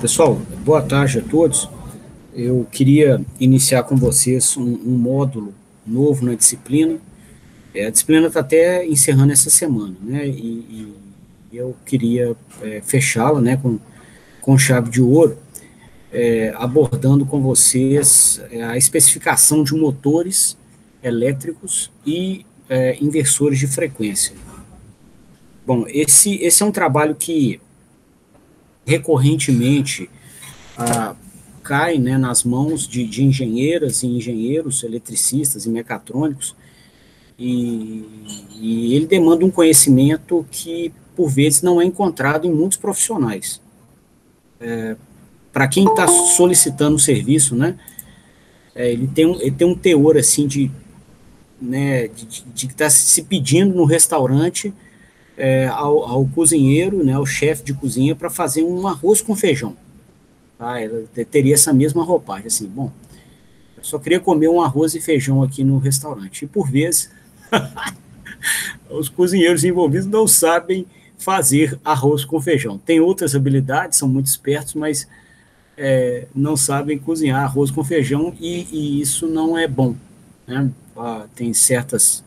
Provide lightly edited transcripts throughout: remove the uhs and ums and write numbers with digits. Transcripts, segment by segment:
Pessoal, boa tarde a todos. Eu queria iniciar com vocês um módulo novo na disciplina. A disciplina está até encerrando essa semana, né? E eu queria fechá-la, né, com chave de ouro, abordando com vocês a especificação de motores elétricos e inversores de frequência. Bom, esse é um trabalho que recorrentemente cai, né, nas mãos de engenheiras e engenheiros, eletricistas e mecatrônicos, e ele demanda um conhecimento que, por vezes, não é encontrado em muitos profissionais. Para quem está solicitando o serviço, né, ele tem um teor assim né, de estar se pedindo no restaurante ao cozinheiro, né, ao chefe de cozinha, para fazer um arroz com feijão. Tá? Ela teria essa mesma roupagem, assim, bom, eu só queria comer um arroz e feijão aqui no restaurante. E, por vezes, os cozinheiros envolvidos não sabem fazer arroz com feijão. Tem outras habilidades, são muito espertos, mas não sabem cozinhar arroz com feijão e isso não é bom. Né? Tem certos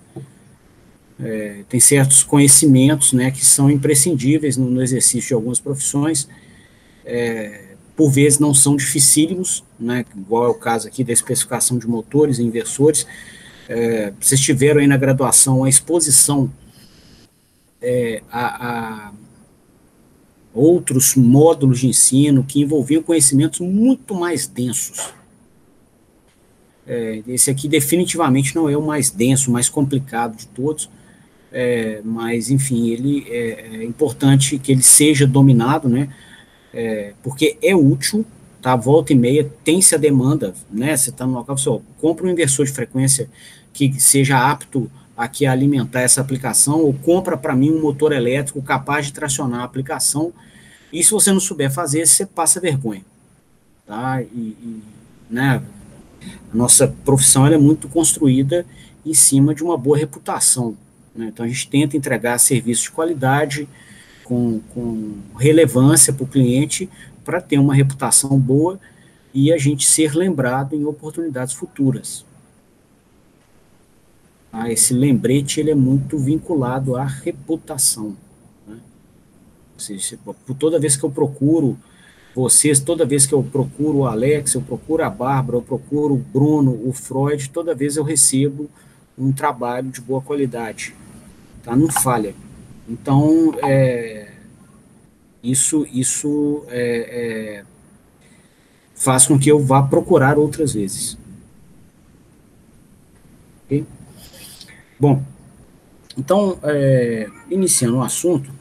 conhecimentos, né, que são imprescindíveis no exercício de algumas profissões, por vezes não são dificílimos, né, igual é o caso aqui da especificação de motores e inversores. Vocês tiveram aí na graduação a exposição a outros módulos de ensino que envolviam conhecimentos muito mais densos. Esse aqui definitivamente não é o mais denso, o mais complicado de todos, mas, enfim, ele é importante que ele seja dominado, né, porque é útil, tá? Volta e meia tem-se a demanda, né, você está no local, você compra um inversor de frequência que seja apto aqui a alimentar essa aplicação, ou compra para mim um motor elétrico capaz de tracionar a aplicação, e se você não souber fazer, você passa vergonha, tá? Né, a nossa profissão ela é muito construída em cima de uma boa reputação, né? Então a gente tenta entregar serviços de qualidade, com relevância para o cliente, para ter uma reputação boa e a gente ser lembrado em oportunidades futuras. Esse lembrete ele é muito vinculado à reputação. Né? Ou seja, toda vez que eu procuro vocês, toda vez que eu procuro o Alex, eu procuro a Bárbara, eu procuro o Bruno, o Freud, toda vez eu recebo um trabalho de boa qualidade. Tá? Não falha. Então, isso faz com que eu vá procurar outras vezes. Okay? Bom, então, iniciando o assunto,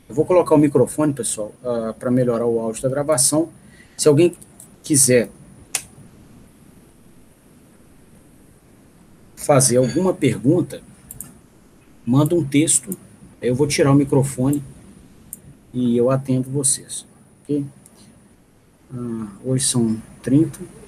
eu vou colocar o microfone, pessoal, para melhorar o áudio da gravação. Se alguém quiser fazer alguma pergunta, manda um texto, eu vou tirar o microfone e eu atendo vocês. Ok? Hoje são 30.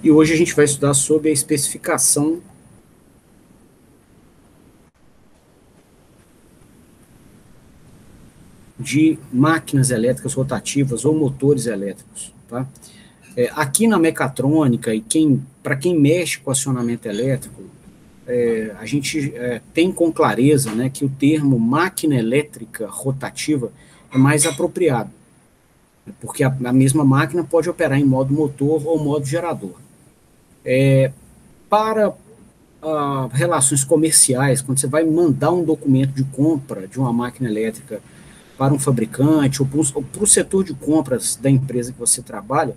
E hoje a gente vai estudar sobre a especificação de máquinas elétricas rotativas ou motores elétricos. Tá? Aqui na mecatrônica, e para quem mexe com acionamento elétrico, a gente tem com clareza, né, que o termo máquina elétrica rotativa é mais apropriado, porque a mesma máquina pode operar em modo motor ou modo gerador. Para relações comerciais, quando você vai mandar um documento de compra de uma máquina elétrica para um fabricante ou para o setor de compras da empresa que você trabalha,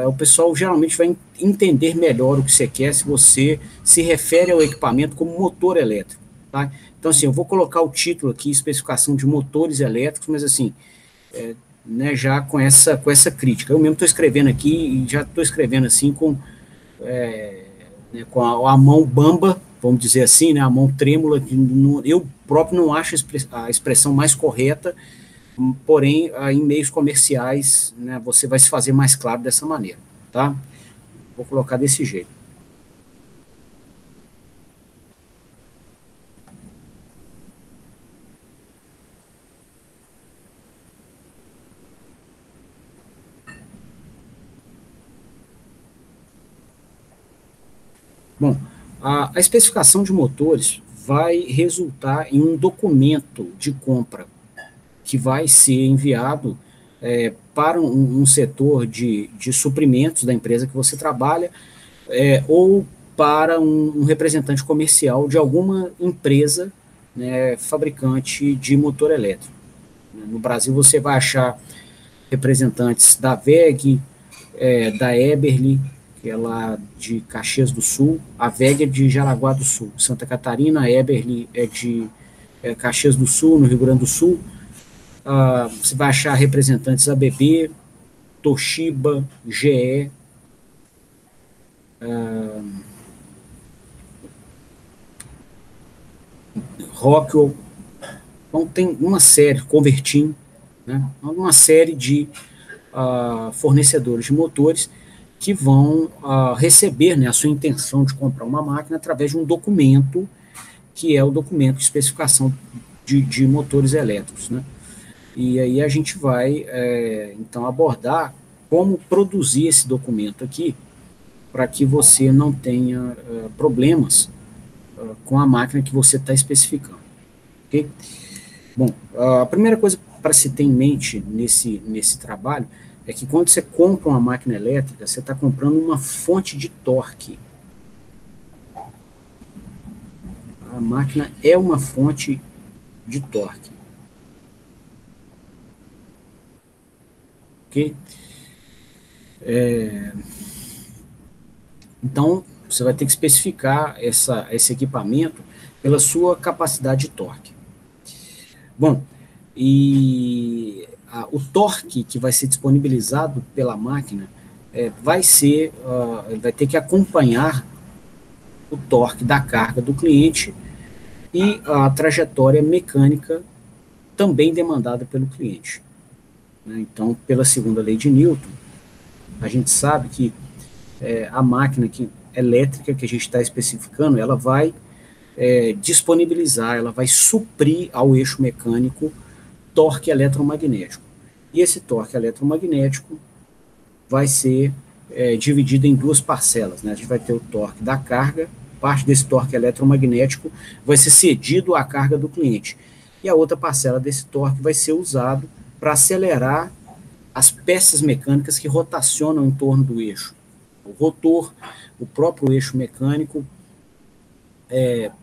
o pessoal geralmente vai entender melhor o que você quer se você se refere ao equipamento como motor elétrico, tá? Então, assim, eu vou colocar o título aqui, especificação de motores elétricos, mas assim, né, já com essa crítica. Eu mesmo estou escrevendo aqui e já estou escrevendo assim né, com a mão bamba, vamos dizer assim, né, a mão trêmula, eu próprio não acho a expressão mais correta, porém, em meios comerciais, né, você vai se fazer mais claro dessa maneira, tá? Vou colocar desse jeito. Bom, a especificação de motores vai resultar em um documento de compra que vai ser enviado para um setor de suprimentos da empresa que você trabalha, ou para um representante comercial de alguma empresa, né, fabricante de motor elétrico. No Brasil você vai achar representantes da WEG, da Eberle, que é lá de Caxias do Sul, a WEG é de Jaraguá do Sul, Santa Catarina, a Eberle é de Caxias do Sul, no Rio Grande do Sul. Você vai achar representantes ABB, Toshiba, GE, Rockwell. Então tem uma série, Convertim, né, uma série de fornecedores de motores que vão receber, né, a sua intenção de comprar uma máquina através de um documento, que é o documento de especificação de motores elétricos, né? E aí a gente vai, então, abordar como produzir esse documento aqui para que você não tenha problemas com a máquina que você está especificando, ok? Bom, a primeira coisa para se ter em mente nesse trabalho é que quando você compra uma máquina elétrica, você está comprando uma fonte de torque. A máquina é uma fonte de torque. Ok? Então, você vai ter que especificar esse equipamento pela sua capacidade de torque. Bom, e o torque que vai ser disponibilizado pela máquina vai ter que acompanhar o torque da carga do cliente e a trajetória mecânica também demandada pelo cliente, né? Então, pela segunda lei de Newton, a gente sabe que a máquina elétrica que a gente está especificando, ela vai disponibilizar, ela vai suprir ao eixo mecânico torque eletromagnético. E esse torque eletromagnético vai ser dividido em duas parcelas, né? A gente vai ter o torque da carga, parte desse torque eletromagnético vai ser cedido à carga do cliente, e a outra parcela desse torque vai ser usado para acelerar as peças mecânicas que rotacionam em torno do eixo. O rotor, o próprio eixo mecânico,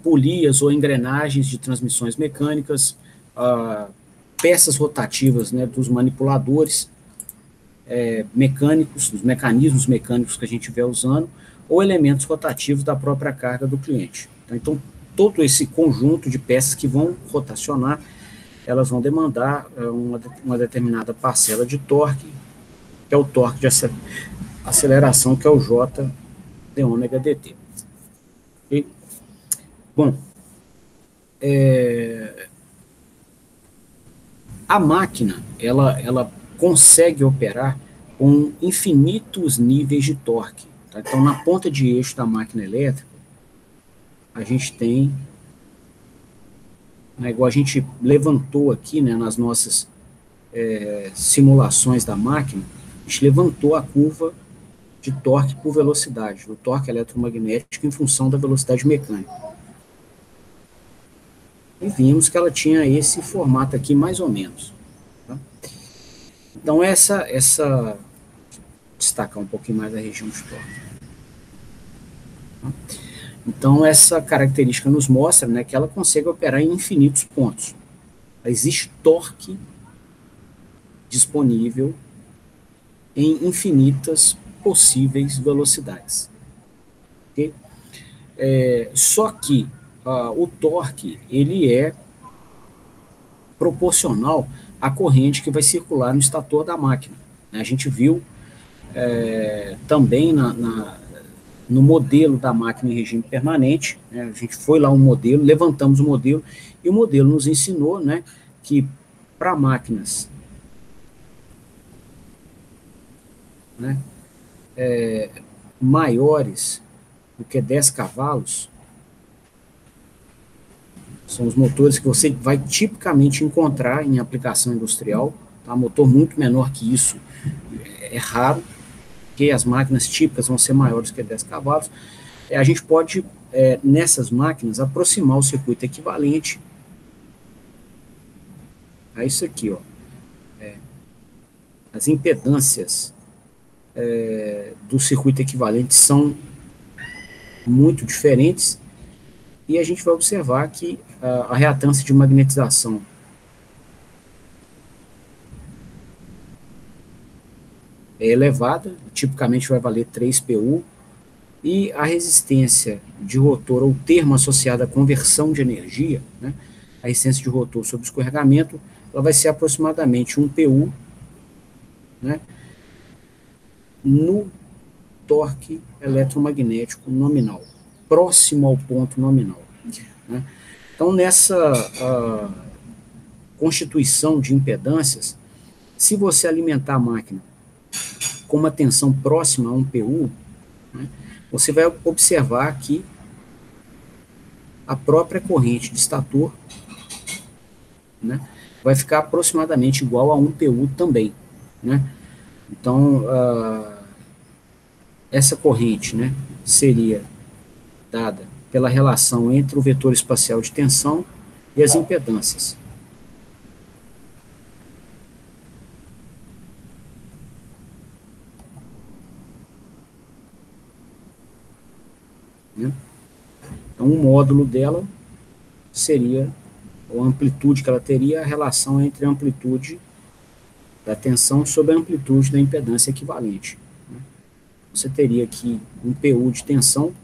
polias ou engrenagens de transmissões mecânicas, peças rotativas, né, dos manipuladores mecânicos, dos mecanismos mecânicos que a gente estiver usando, ou elementos rotativos da própria carga do cliente. Então, todo esse conjunto de peças que vão rotacionar, elas vão demandar uma determinada parcela de torque, que é o torque de aceleração, que é o J de ômega dt. Okay? Bom, a máquina, ela consegue operar com infinitos níveis de torque. Tá? Então, na ponta de eixo da máquina elétrica, a gente tem, né, igual a gente levantou aqui, né, nas nossas simulações da máquina, a gente levantou a curva de torque por velocidade, o torque eletromagnético em função da velocidade mecânica. E vimos que ela tinha esse formato aqui, mais ou menos. Tá? Então, destacar um pouquinho mais a região de torque. Tá? Então, essa característica nos mostra, né, que ela consegue operar em infinitos pontos. existe torque disponível em infinitas possíveis velocidades. Okay? Só que o torque ele é proporcional à corrente que vai circular no estator da máquina. A gente viu também no modelo da máquina em regime permanente, né, a gente foi lá um modelo, levantamos o modelo, e o modelo nos ensinou, né, que para máquinas, né, maiores do que 10 cavalos, são os motores que você vai tipicamente encontrar em aplicação industrial, tá? Motor muito menor que isso é raro, porque as máquinas típicas vão ser maiores que 10 cavalos. A gente pode, nessas máquinas, aproximar o circuito equivalente a isso aqui, ó. As impedâncias do circuito equivalente são muito diferentes, e a gente vai observar que a reatância de magnetização é elevada, tipicamente vai valer 3 PU, e a resistência de rotor, ou termo associado à conversão de energia, né, a resistência de rotor sob escorregamento, ela vai ser aproximadamente 1 PU, né, no torque eletromagnético nominal, próximo ao ponto nominal. Né. Então, nessa constituição de impedâncias, se você alimentar a máquina com uma tensão próxima a 1 PU, né, você vai observar que a própria corrente de estator, né, vai ficar aproximadamente igual a 1 PU também. Né? Então, essa corrente, né, seria dada pela relação entre o vetor espacial de tensão e as impedâncias. Né? Então, o módulo dela seria, ou a amplitude que ela teria, a relação entre a amplitude da tensão sobre a amplitude da impedância equivalente. Né? Você teria aqui um PU de tensão.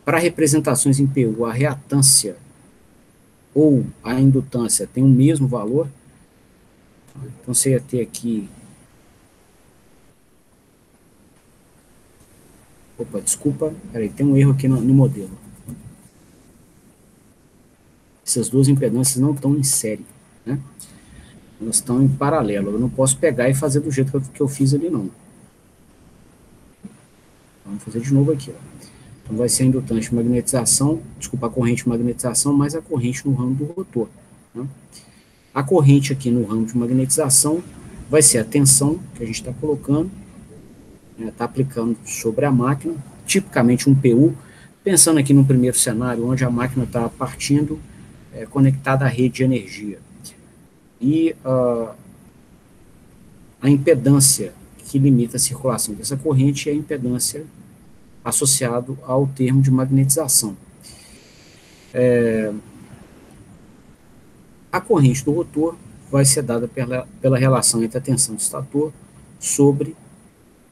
Para representações em PU, a reatância ou a indutância tem o mesmo valor. Então, você ia ter aqui... Opa, desculpa, peraí, tem um erro aqui no modelo. Essas duas impedâncias não estão em série, né? Elas estão em paralelo. Eu não posso pegar e fazer do jeito que eu fiz ali, não. Vamos fazer de novo aqui, ó. Então, vai ser a indutante magnetização, desculpa, a corrente magnetização, mais a corrente no ramo do rotor. Né? A corrente aqui no ramo de magnetização vai ser a tensão que a gente está colocando, está aplicando sobre a máquina, tipicamente um PU, pensando aqui no primeiro cenário, onde a máquina está partindo, conectada à rede de energia. E a impedância que limita a circulação dessa corrente é a impedância associado ao termo de magnetização. A corrente do rotor vai ser dada pela relação entre a tensão do estator sobre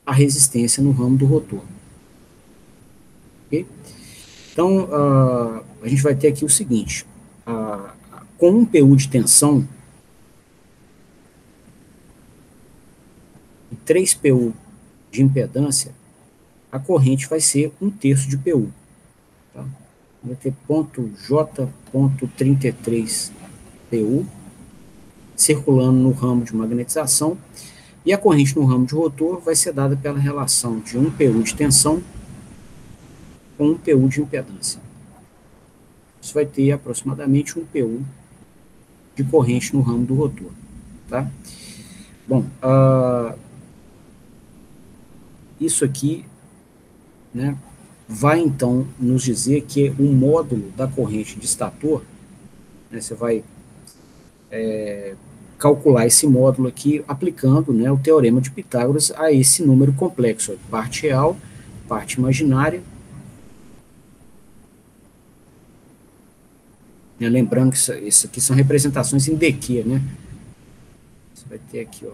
a resistência no ramo do rotor. Okay? Então, a gente vai ter aqui o seguinte, com um PU de tensão e 3 PU de impedância, a corrente vai ser 1/3 de PU. Tá? Vai ter ponto J.33 PU circulando no ramo de magnetização, e a corrente no ramo de rotor vai ser dada pela relação de 1 PU de tensão com 1 PU de impedância. Isso vai ter aproximadamente 1 PU de corrente no ramo do rotor. Tá? Bom, isso aqui, né, vai então nos dizer que o módulo da corrente de estator, né, você vai calcular esse módulo aqui aplicando, né, o teorema de Pitágoras a esse número complexo, parte real, parte imaginária, Né? Lembrando que isso aqui são representações em DQ, né? Você vai ter aqui, ó,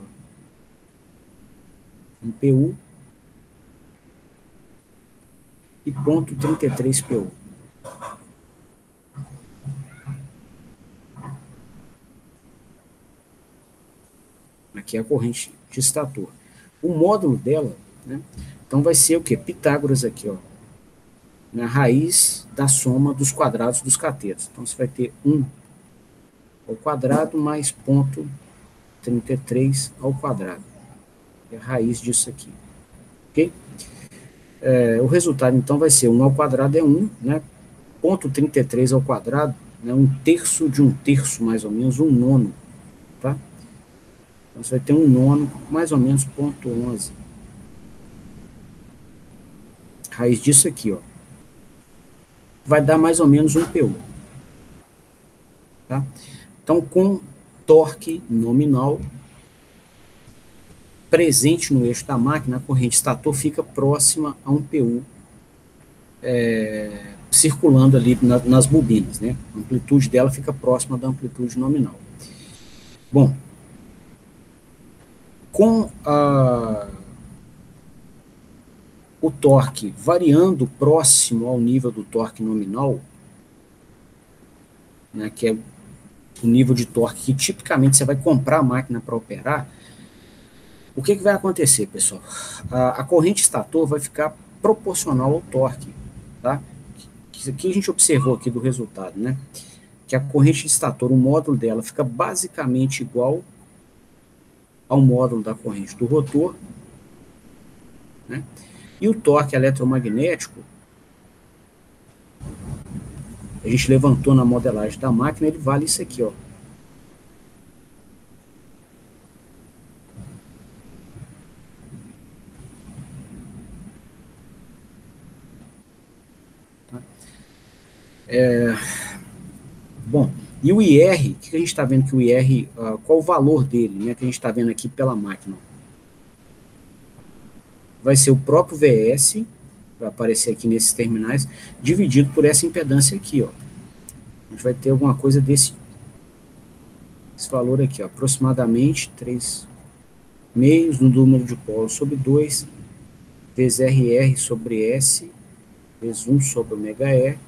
um PU e ponto 33 PU. Aqui é a corrente de estator. O módulo dela, né, então vai ser o quê? Pitágoras aqui, ó, na raiz da soma dos quadrados dos catetos. Então você vai ter 1 ao quadrado mais ponto 33 ao quadrado. É a raiz disso aqui. Ok? O resultado, então, vai ser 1 ao quadrado é 1, né? Ponto 33 ao quadrado, né? 1/3 de 1/3, mais ou menos, 1/9, tá? Então, você vai ter 1/9, mais ou menos, ponto 11. Raiz disso aqui, ó. Vai dar mais ou menos 1 PU. Tá? Então, com torque nominal presente no eixo da máquina, a corrente estator fica próxima a um PU circulando ali nas bobinas, né? A amplitude dela fica próxima da amplitude nominal. Bom, com o torque variando próximo ao nível do torque nominal, né, que é o nível de torque que tipicamente você vai comprar a máquina para operar, o que vai acontecer, pessoal? A corrente estator vai ficar proporcional ao torque, tá? Isso aqui a gente observou aqui do resultado, né? Que a corrente de estator, o módulo dela fica basicamente igual ao módulo da corrente do rotor, né? E o torque eletromagnético, a gente levantou na modelagem da máquina, ele vale isso aqui, ó. Bom, e o IR, o que a gente está vendo que o IR, qual o valor dele, né, que a gente está vendo aqui pela máquina? Vai ser o próprio VS, vai aparecer aqui nesses terminais, dividido por essa impedância aqui, ó. A gente vai ter alguma coisa esse valor aqui, ó, aproximadamente 3 meios no número de polos sobre 2, vezes RR sobre S, vezes 1 sobre ômega E,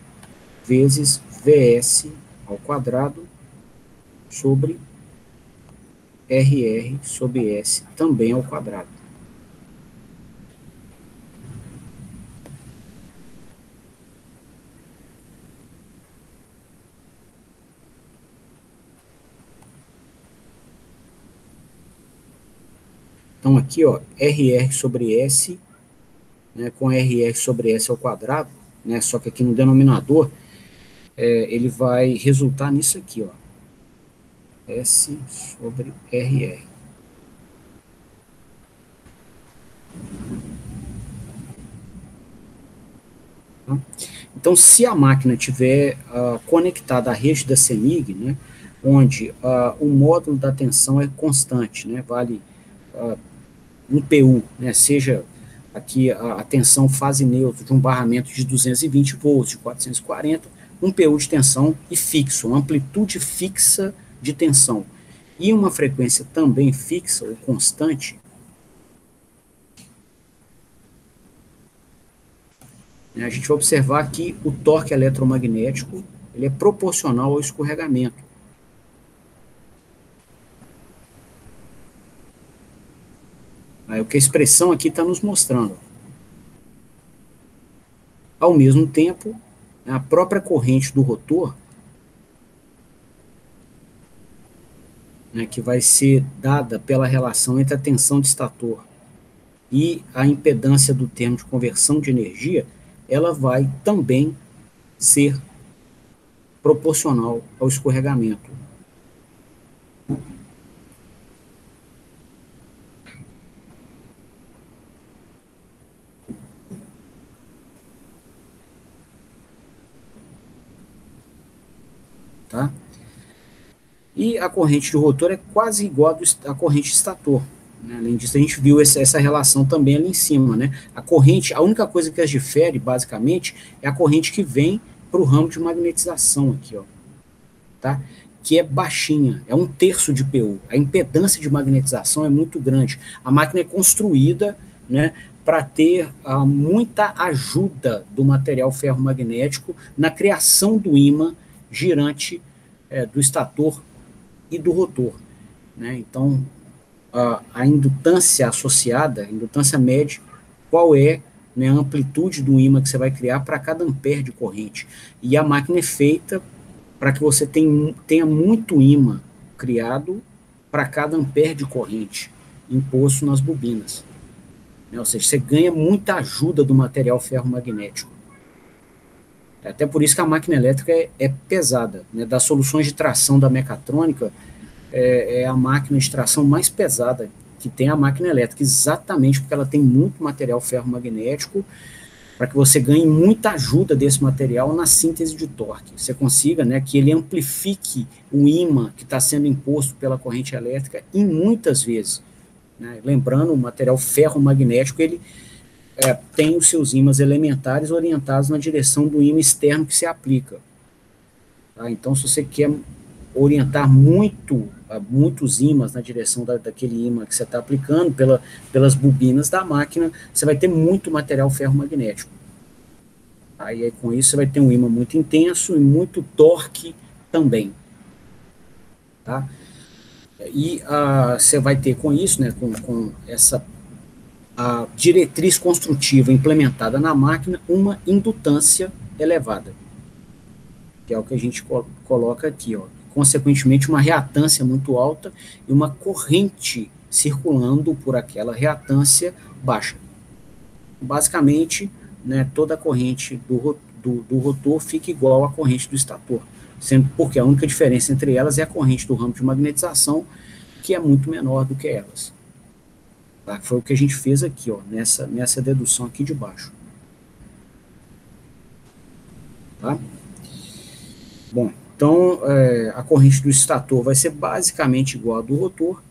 vezes VS ao quadrado sobre RR sobre S também ao quadrado. Então aqui, ó, RR sobre S, né, com RR sobre S ao quadrado, né, só que aqui no denominador, ele vai resultar nisso aqui, ó, S sobre RR. Tá? Então, se a máquina tiver conectada à rede da CEMIG, né, onde o módulo da tensão é constante, né, vale um PU, né, seja aqui a tensão fase neutra de um barramento de 220 volts, de 440, um PU de tensão e fixo, uma amplitude fixa de tensão, e uma frequência também fixa ou constante, né, a gente vai observar que o torque eletromagnético ele é proporcional ao escorregamento. É o que a expressão aqui está nos mostrando. Ao mesmo tempo, a própria corrente do rotor, né, que vai ser dada pela relação entre a tensão de estator e a impedância do termo de conversão de energia, ela vai também ser proporcional ao escorregamento. Tá? E a corrente de rotor é quase igual à corrente de estator. Né? Além disso, a gente viu essa relação também ali em cima. Né? A corrente, a única coisa que as difere, basicamente, é a corrente que vem para o ramo de magnetização aqui, ó. tá? Que é baixinha, é 1/3 de PU. A impedância de magnetização é muito grande. A máquina é construída, né, para ter muita ajuda do material ferromagnético na criação do ímã girante do estator e do rotor, né? Então, a indutância associada, a indutância média, qual é, né, a amplitude do ímã que você vai criar para cada ampere de corrente. E a máquina é feita para que você tenha muito ímã criado para cada ampere de corrente imposto nas bobinas, né? Ou seja, você ganha muita ajuda do material ferromagnético. Até por isso que a máquina elétrica é pesada, né? Das soluções de tração da mecatrônica, é a máquina de tração mais pesada que tem a máquina elétrica, exatamente porque ela tem muito material ferromagnético, para que você ganhe muita ajuda desse material na síntese de torque. Você consiga, né, que ele amplifique o ímã que está sendo imposto pela corrente elétrica em muitas vezes, né? Lembrando, o material ferromagnético, ele tem os seus ímãs elementares orientados na direção do ímã externo que se aplica. Tá? Então, se você quer orientar muitos ímãs na direção daquele ímã que você está aplicando pelas bobinas da máquina, você vai ter muito material ferromagnético. Aí com isso você vai ter um ímã muito intenso e muito torque também. Tá? E você vai ter com isso, né, com essa diretriz construtiva implementada na máquina, uma indutância elevada, que é o que a gente coloca aqui, ó. Consequentemente, uma reatância muito alta e uma corrente circulando por aquela reatância baixa. Basicamente, né, toda a corrente do rotor fica igual à corrente do estator, sendo porque a única diferença entre elas é a corrente do ramo de magnetização, que é muito menor do que elas. Tá? Foi o que a gente fez aqui, ó, nessa dedução aqui de baixo. Tá? Bom, então, a corrente do estator vai ser basicamente igual à do rotor,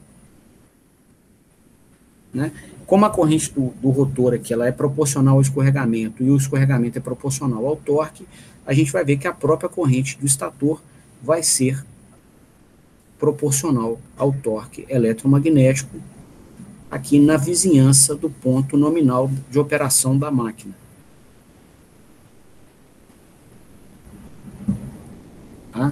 né? Como a corrente do rotor aqui, ela é proporcional ao escorregamento e o escorregamento é proporcional ao torque, a gente vai ver que a própria corrente do estator vai ser proporcional ao torque eletromagnético aqui na vizinhança do ponto nominal de operação da máquina. Tá?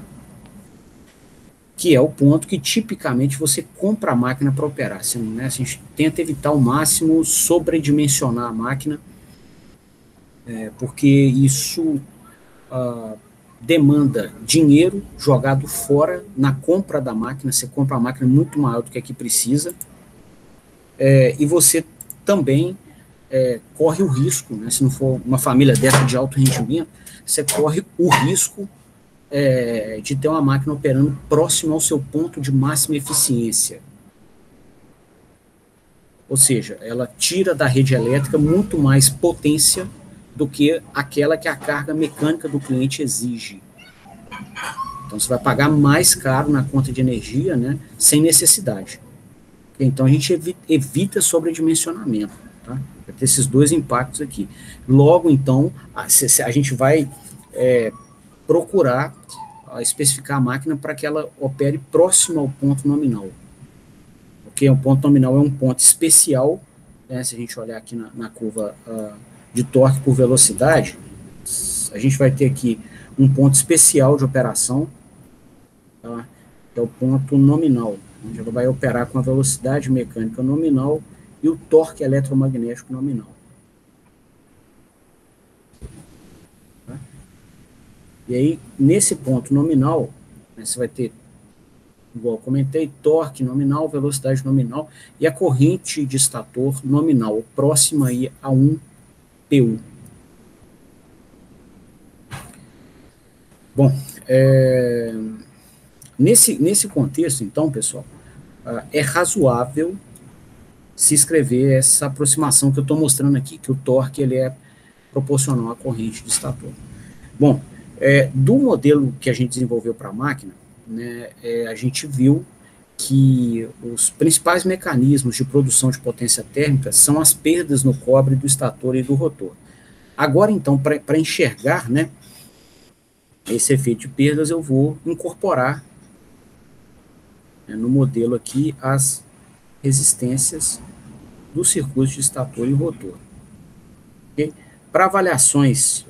Que é o ponto que tipicamente você compra a máquina para operar. Assim, né? A gente tenta evitar ao máximo sobredimensionar a máquina, porque isso demanda dinheiro jogado fora na compra da máquina. Você compra a máquina muito maior do que a que precisa, e você também corre o risco, né? Se não for uma família dessa de alto rendimento, você corre o risco de ter uma máquina operando próximo ao seu ponto de máxima eficiência. Ou seja, ela tira da rede elétrica muito mais potência do que aquela que a carga mecânica do cliente exige. Então, você vai pagar mais caro na conta de energia, né, sem necessidade. Então, a gente evita sobredimensionamento. Tá? Vai ter esses dois impactos aqui. Logo, então, a gente vai procurar especificar a máquina para que ela opere próximo ao ponto nominal. Porque o ponto nominal é um ponto especial, né, se a gente olhar aqui na curva de torque por velocidade, a gente vai ter aqui um ponto especial de operação, tá, que é o ponto nominal, onde ela vai operar com a velocidade mecânica nominal e o torque eletromagnético nominal. E aí, nesse ponto nominal, né, você vai ter, igual eu comentei, torque nominal, velocidade nominal e a corrente de estator nominal, próxima aí a 1 PU. Bom, nesse contexto, então, pessoal, é razoável se escrever essa aproximação que eu estou mostrando aqui, que o torque ele é proporcional à corrente de estator. Bom, do modelo que a gente desenvolveu para a máquina, né, a gente viu que os principais mecanismos de produção de potência térmica são as perdas no cobre do estator e do rotor. Agora, então, para enxergar, né, esse efeito de perdas eu vou incorporar, né, no modelo aqui as resistências dos circuitos de estator e rotor. Okay? Para avaliações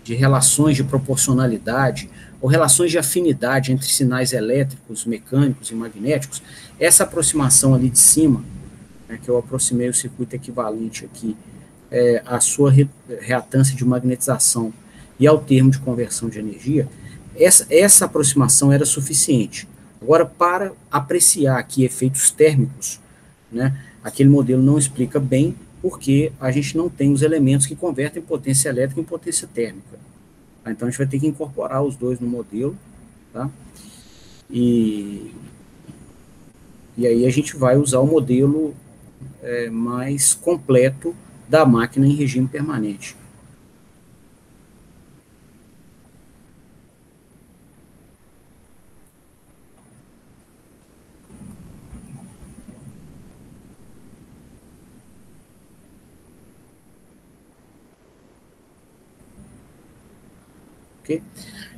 de relações de proporcionalidade ou relações de afinidade entre sinais elétricos, mecânicos e magnéticos, essa aproximação ali de cima, né, que eu aproximei o circuito equivalente aqui, à sua reatância de magnetização e ao termo de conversão de energia, essa aproximação era suficiente. Agora, para apreciar aqui efeitos térmicos, né, aquele modelo não explica bem, porque a gente não tem os elementos que convertem potência elétrica em potência térmica. Tá? Então, a gente vai ter que incorporar os dois no modelo, tá? E aí a gente vai usar o modelo mais completo da máquina em regime permanente. Okay?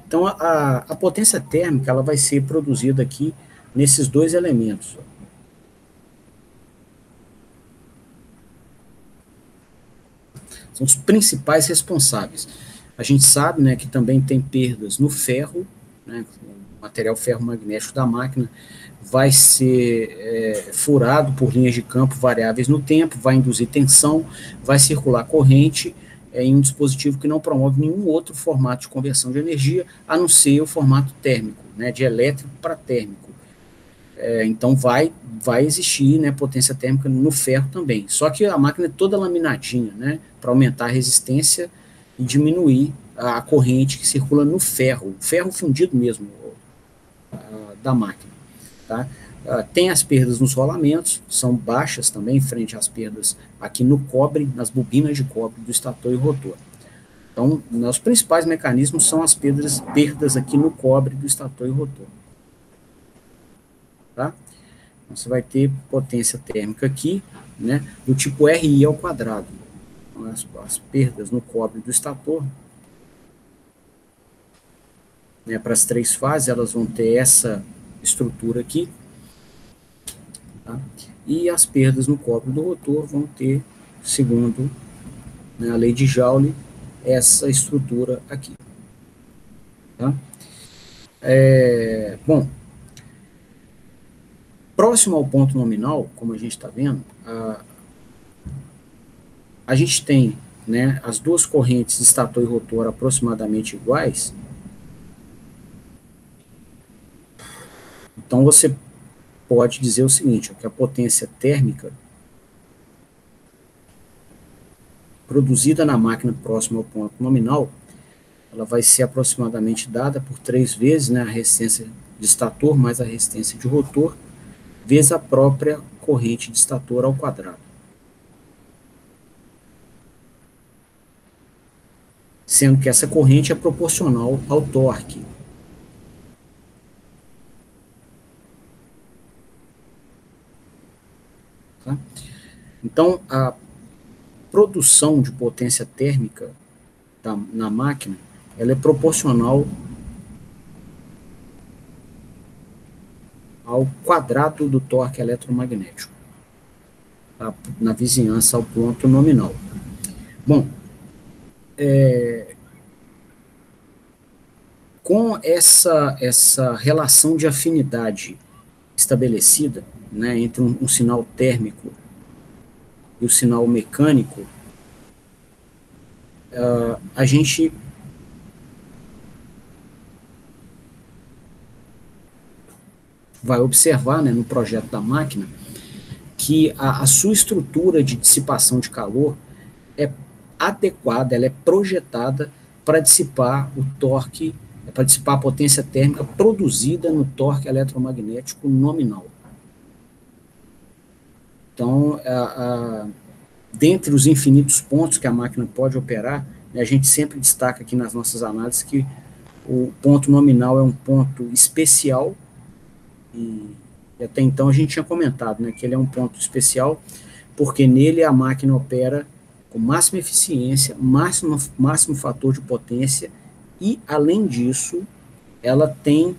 Então, a potência térmica ela vai ser produzida aqui nesses dois elementos. São os principais responsáveis. A gente sabe, né, que também tem perdas no ferro, né, o material ferro-magnético da máquina vai ser furado por linhas de campo variáveis no tempo, vai induzir tensão, vai circular corrente em um dispositivo que não promove nenhum outro formato de conversão de energia, a não ser o formato térmico, né, de elétrico para térmico. Então vai existir, né, potência térmica no ferro também. Só que a máquina é toda laminadinha, né, para aumentar a resistência e diminuir a corrente que circula no ferro fundido mesmo da máquina. Tá? Tem as perdas nos rolamentos, são baixas também, frente às perdas aqui no cobre, nas bobinas de cobre do estator e rotor. Então, os principais mecanismos são as perdas aqui no cobre do estator e rotor. Tá? Então, você vai ter potência térmica aqui, né, do tipo RI ao quadrado. Então, as perdas no cobre do estator, né, para as três fases, elas vão ter essa estrutura aqui, tá? E as perdas no cobre do rotor vão ter, segundo, né, a lei de Joule, essa estrutura aqui. Tá? Bom, próximo ao ponto nominal, como a gente está vendo, a gente tem, né, as duas correntes de estator e rotor aproximadamente iguais. Então, você pode dizer o seguinte, que a potência térmica produzida na máquina próxima ao ponto nominal, ela vai ser aproximadamente dada por 3 vezes, né, a resistência de estator mais a resistência de rotor, vezes a própria corrente de estator ao quadrado. Sendo que essa corrente é proporcional ao torque. Tá? Então, a produção de potência térmica na máquina, ela é proporcional ao quadrado do torque eletromagnético, tá? Na vizinhança ao ponto nominal. Bom, com essa relação de afinidade estabelecida, né, entre um sinal térmico e o sinal mecânico, a gente vai observar, né, no projeto da máquina que a sua estrutura de dissipação de calor é adequada, ela é projetada para dissipar o torque, para dissipar a potência térmica produzida no torque eletromagnético nominal. Então, dentre os infinitos pontos que a máquina pode operar, né, a gente sempre destaca aqui nas nossas análises que o ponto nominal é um ponto especial, e até então a gente tinha comentado, né, que ele é um ponto especial, porque nele a máquina opera com máxima eficiência, máximo fator de potência E, além disso, ela tem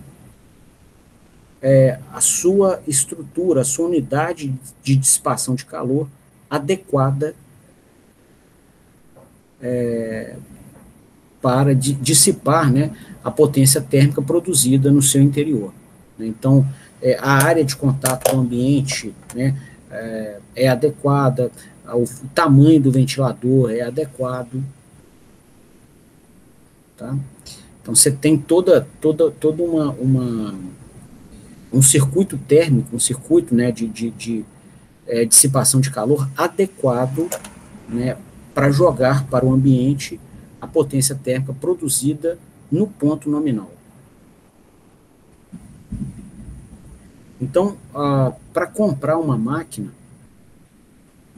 a sua estrutura, a sua unidade de dissipação de calor adequada para dissipar, né, a potência térmica produzida no seu interior. Então, a área de contato com o ambiente, né, é adequada, o tamanho do ventilador é adequado. Tá? Então, você tem toda um circuito térmico, um circuito, né, de dissipação de calor adequado, né, para jogar para o ambiente a potência térmica produzida no ponto nominal. Então, para comprar uma máquina,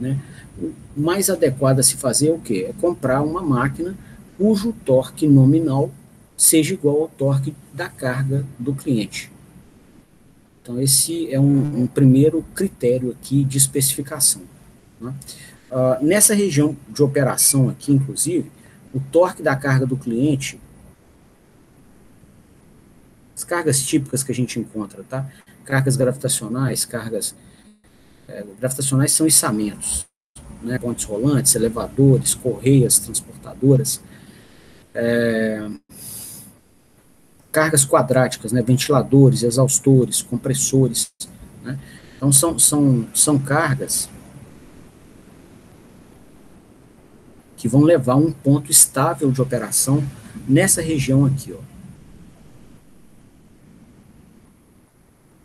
né, o mais adequado a se fazer é o quê? É comprar uma máquina cujo torque nominal seja igual ao torque da carga do cliente. Então, esse é um primeiro critério aqui de especificação. Né? Nessa região de operação aqui, inclusive, o torque da carga do cliente, as cargas típicas que a gente encontra, tá? Cargas gravitacionais, gravitacionais são içamentos, né? Pontes rolantes, elevadores, correias transportadoras, cargas quadráticas, né? Ventiladores, exaustores, compressores, né? Então, são cargas que vão levar um ponto estável de operação nessa região aqui, ó,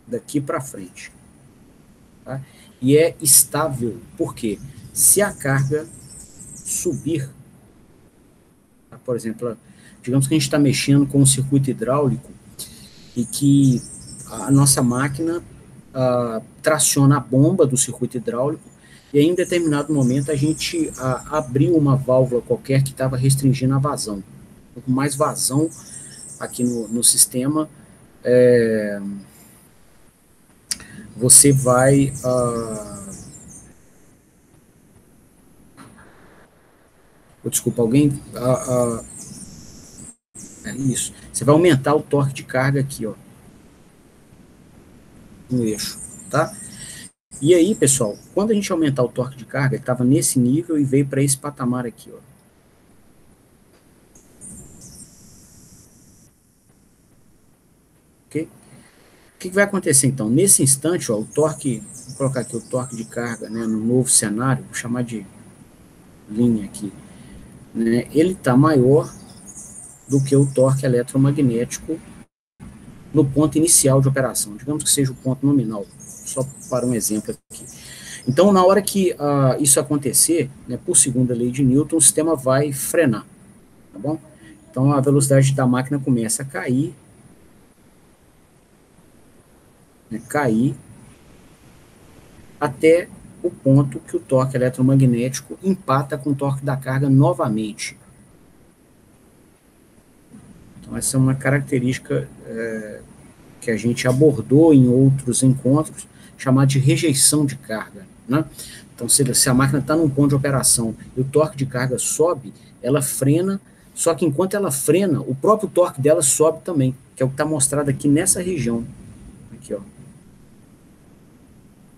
daqui para frente. Tá? E é estável, porque se a carga subir, tá? Por exemplo, digamos que a gente está mexendo com um circuito hidráulico e que a nossa máquina traciona a bomba do circuito hidráulico e aí, em determinado momento a gente abriu uma válvula qualquer que estava restringindo a vazão. Com mais vazão aqui no sistema, você vai desculpa, alguém é isso. Você vai aumentar o torque de carga aqui, ó, no eixo, tá? E aí, pessoal, quando a gente aumentar o torque de carga, ele estava nesse nível e veio para esse patamar aqui, ó. Ok? O que vai acontecer então? Nesse instante, ó, o torque, vou colocar aqui o torque de carga, né, no novo cenário, vou chamar de linha aqui, né, ele está maior do que o torque eletromagnético no ponto inicial de operação, digamos que seja o ponto nominal, só para um exemplo aqui. Então, na hora que isso acontecer, né, por segunda lei de Newton, o sistema vai frenar, tá bom? Então, a velocidade da máquina começa a cair, né, até o ponto que o torque eletromagnético empata com o torque da carga novamente. Então, essa é uma característica que a gente abordou em outros encontros, chamada de rejeição de carga, né? Então, se a máquina está num ponto de operação e o torque de carga sobe, ela frena, só que enquanto ela frena, o próprio torque dela sobe também, que é o que está mostrado aqui nessa região. Aqui, ó.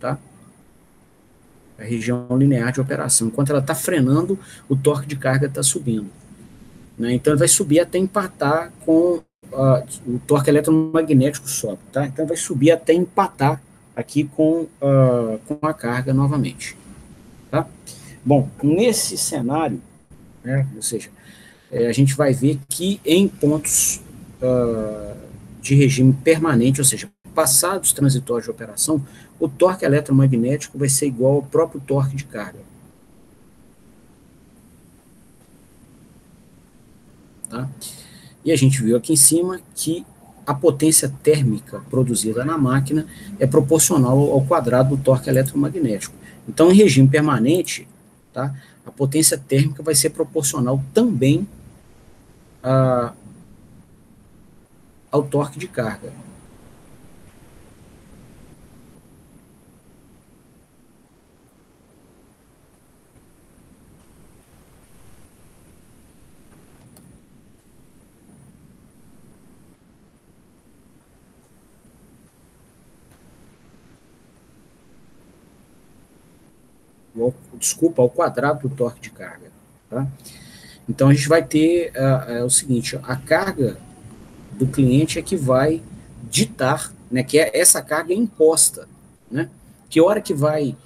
Tá? A região linear de operação. Enquanto ela está frenando, o torque de carga está subindo. Né? Então, ele vai subir até empatar com o torque eletromagnético sobe. Tá? Então, vai subir até empatar aqui com a carga novamente. Tá? Bom, nesse cenário, né, ou seja, a gente vai ver que em pontos de regime permanente, ou seja, passados transitórios de operação, o torque eletromagnético vai ser igual ao próprio torque de carga. Tá? E a gente viu aqui em cima que a potência térmica produzida na máquina é proporcional ao quadrado do torque eletromagnético. Então, em regime permanente, tá, a potência térmica vai ser proporcional também ao torque de carga. desculpa, ao quadrado do torque de carga. Tá? Então, a gente vai ter o seguinte, a carga do cliente é que vai ditar, né, que essa carga é imposta, né? Que hora que vai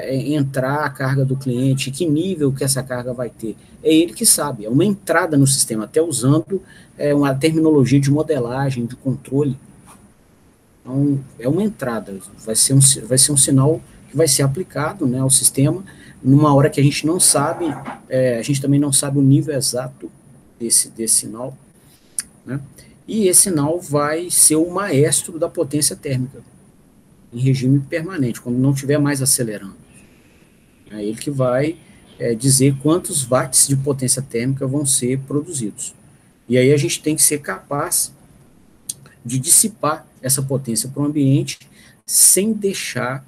entrar a carga do cliente, que nível que essa carga vai ter. É ele que sabe, é uma entrada no sistema, até usando uma terminologia de modelagem, de controle. Então, é uma entrada, vai ser um sinal que vai ser aplicado, né, ao sistema, numa hora que a gente não sabe, a gente também não sabe o nível exato desse sinal, né, e esse sinal vai ser o maestro da potência térmica, em regime permanente, quando não estiver mais acelerando. É ele que vai dizer quantos watts de potência térmica vão ser produzidos. E aí a gente tem que ser capaz de dissipar essa potência para o ambiente sem deixar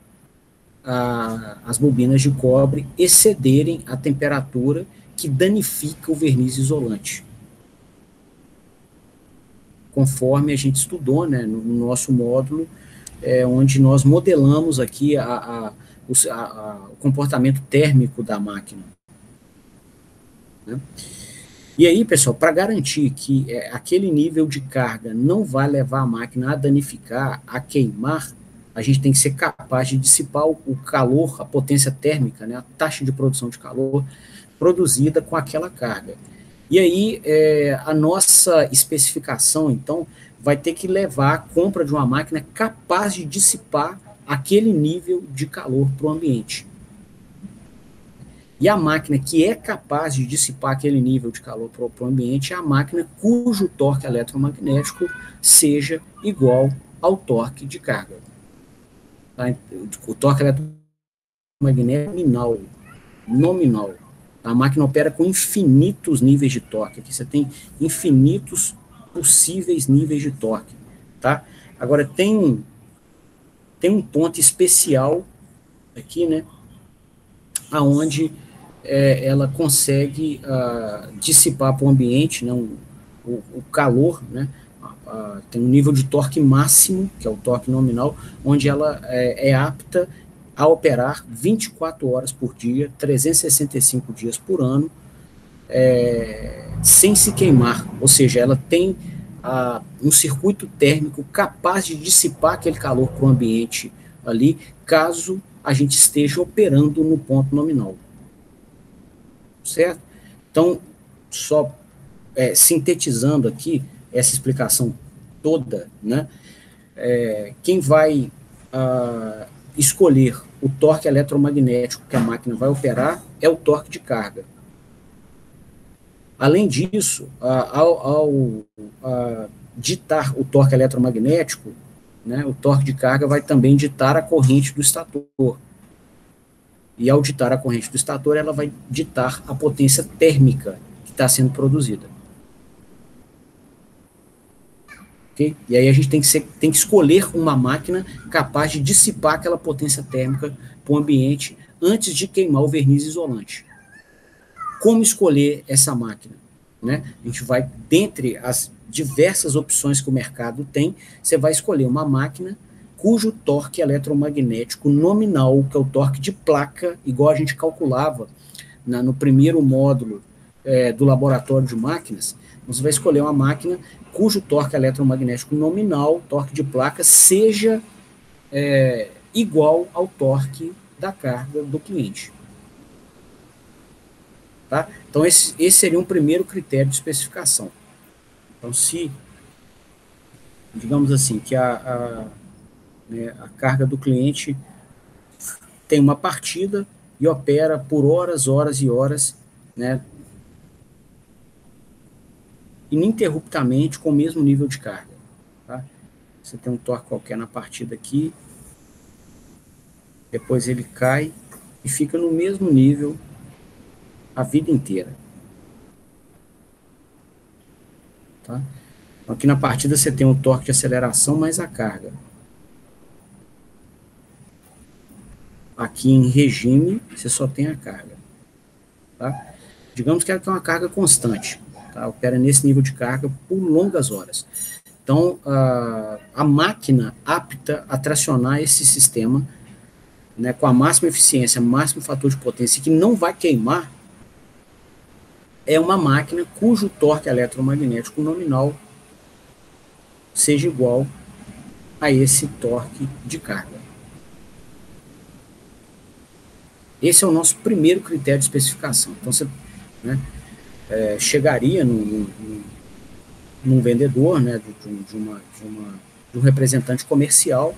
as bobinas de cobre excederem a temperatura que danifica o verniz isolante. Conforme a gente estudou, né, no nosso módulo, onde nós modelamos aqui o comportamento térmico da máquina. Né? E aí, pessoal, para garantir que aquele nível de carga não vai levar a máquina a danificar, a queimar, a gente tem que ser capaz de dissipar o calor, a potência térmica, né, a taxa de produção de calor produzida com aquela carga. E aí, a nossa especificação, então, vai ter que levar a compra de uma máquina capaz de dissipar aquele nível de calor para o ambiente. E a máquina que é capaz de dissipar aquele nível de calor para o ambiente é a máquina cujo torque eletromagnético seja igual ao torque de carga. Tá? O torque eletromagnético é nominal. A máquina opera com infinitos níveis de torque. Aqui você tem infinitos possíveis níveis de torque. Tá? Agora, tem um ponto especial aqui, né, aonde ela consegue dissipar para o ambiente, né, o calor, né, tem um nível de torque máximo, que é o torque nominal, onde ela é apta a operar 24 horas por dia, 365 dias por ano, sem se queimar, ou seja, ela tem um circuito térmico capaz de dissipar aquele calor para o ambiente ali, caso a gente esteja operando no ponto nominal. Certo? Então, só sintetizando aqui essa explicação toda, né, quem vai escolher o torque eletromagnético que a máquina vai operar é o torque de carga. Além disso, ao ditar o torque eletromagnético, né, o torque de carga vai também ditar a corrente do estator. E ao ditar a corrente do estator, ela vai ditar a potência térmica que está sendo produzida. Okay? E aí a gente tem que escolher uma máquina capaz de dissipar aquela potência térmica para o ambiente antes de queimar o verniz isolante. Como escolher essa máquina? Né? A gente vai, dentre as diversas opções que o mercado tem, você vai escolher uma máquina cujo torque eletromagnético nominal, que é o torque de placa, igual a gente calculava no primeiro módulo do laboratório de máquinas, você vai escolher uma máquina cujo torque eletromagnético nominal, torque de placa, seja igual ao torque da carga do cliente. Tá? Então, esse seria um primeiro critério de especificação. Então, se, digamos assim, que a carga do cliente tem uma partida e opera por horas, horas e horas, né, ininterruptamente com o mesmo nível de carga. Tá? Você tem um torque qualquer na partida aqui, depois ele cai e fica no mesmo nível a vida inteira. Tá? Então, aqui na partida você tem um torque de aceleração mais a carga. Aqui em regime, você só tem a carga. Tá? Digamos que ela tem uma carga constante. Tá? Opera nesse nível de carga por longas horas. Então, a máquina apta a tracionar esse sistema né, com a máxima eficiência, máximo fator de potência, que não vai queimar, é uma máquina cujo torque eletromagnético nominal seja igual a esse torque de carga. Esse é o nosso primeiro critério de especificação. Então, você, né, chegaria num vendedor, né, de um representante comercial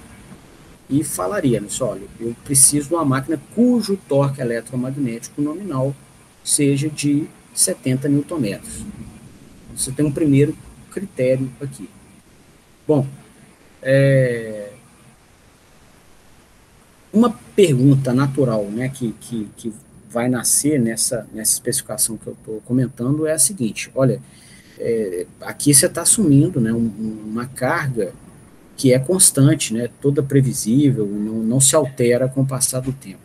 e falaria, olha, eu preciso de uma máquina cujo torque eletromagnético nominal seja de 70 Nm. Você tem um primeiro critério aqui. Bom, uma pergunta natural, né, que vai nascer nessa especificação que eu estou comentando é a seguinte: olha, aqui você está assumindo, né, uma carga que é constante, né, toda previsível, não se altera com o passar do tempo.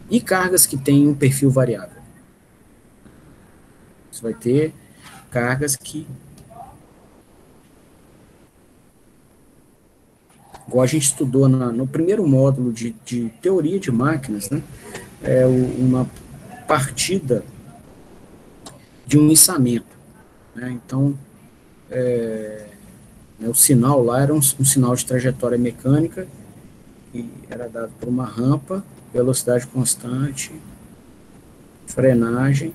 E cargas que têm um perfil variável? Você vai ter cargas que, igual a gente estudou no primeiro módulo de teoria de máquinas, né, uma partida de um içamento. Né, então, né, o sinal lá era um sinal de trajetória mecânica, que era dado por uma rampa, velocidade constante, frenagem,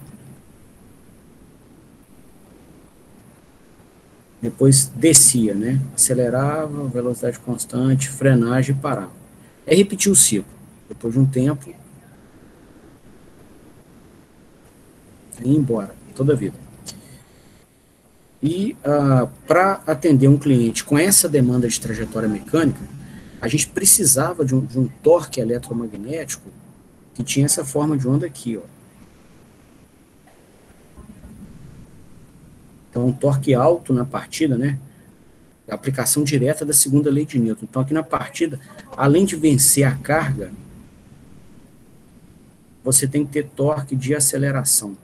depois descia, né? Acelerava, velocidade constante, frenagem e parava. Aí repetia o ciclo. Depois de um tempo, ia embora, toda a vida. E para atender um cliente com essa demanda de trajetória mecânica, a gente precisava de um torque eletromagnético que tinha essa forma de onda aqui, ó. Então, um torque alto na partida, né? A aplicação direta da segunda lei de Newton. Então, aqui na partida, além de vencer a carga, você tem que ter torque de aceleração.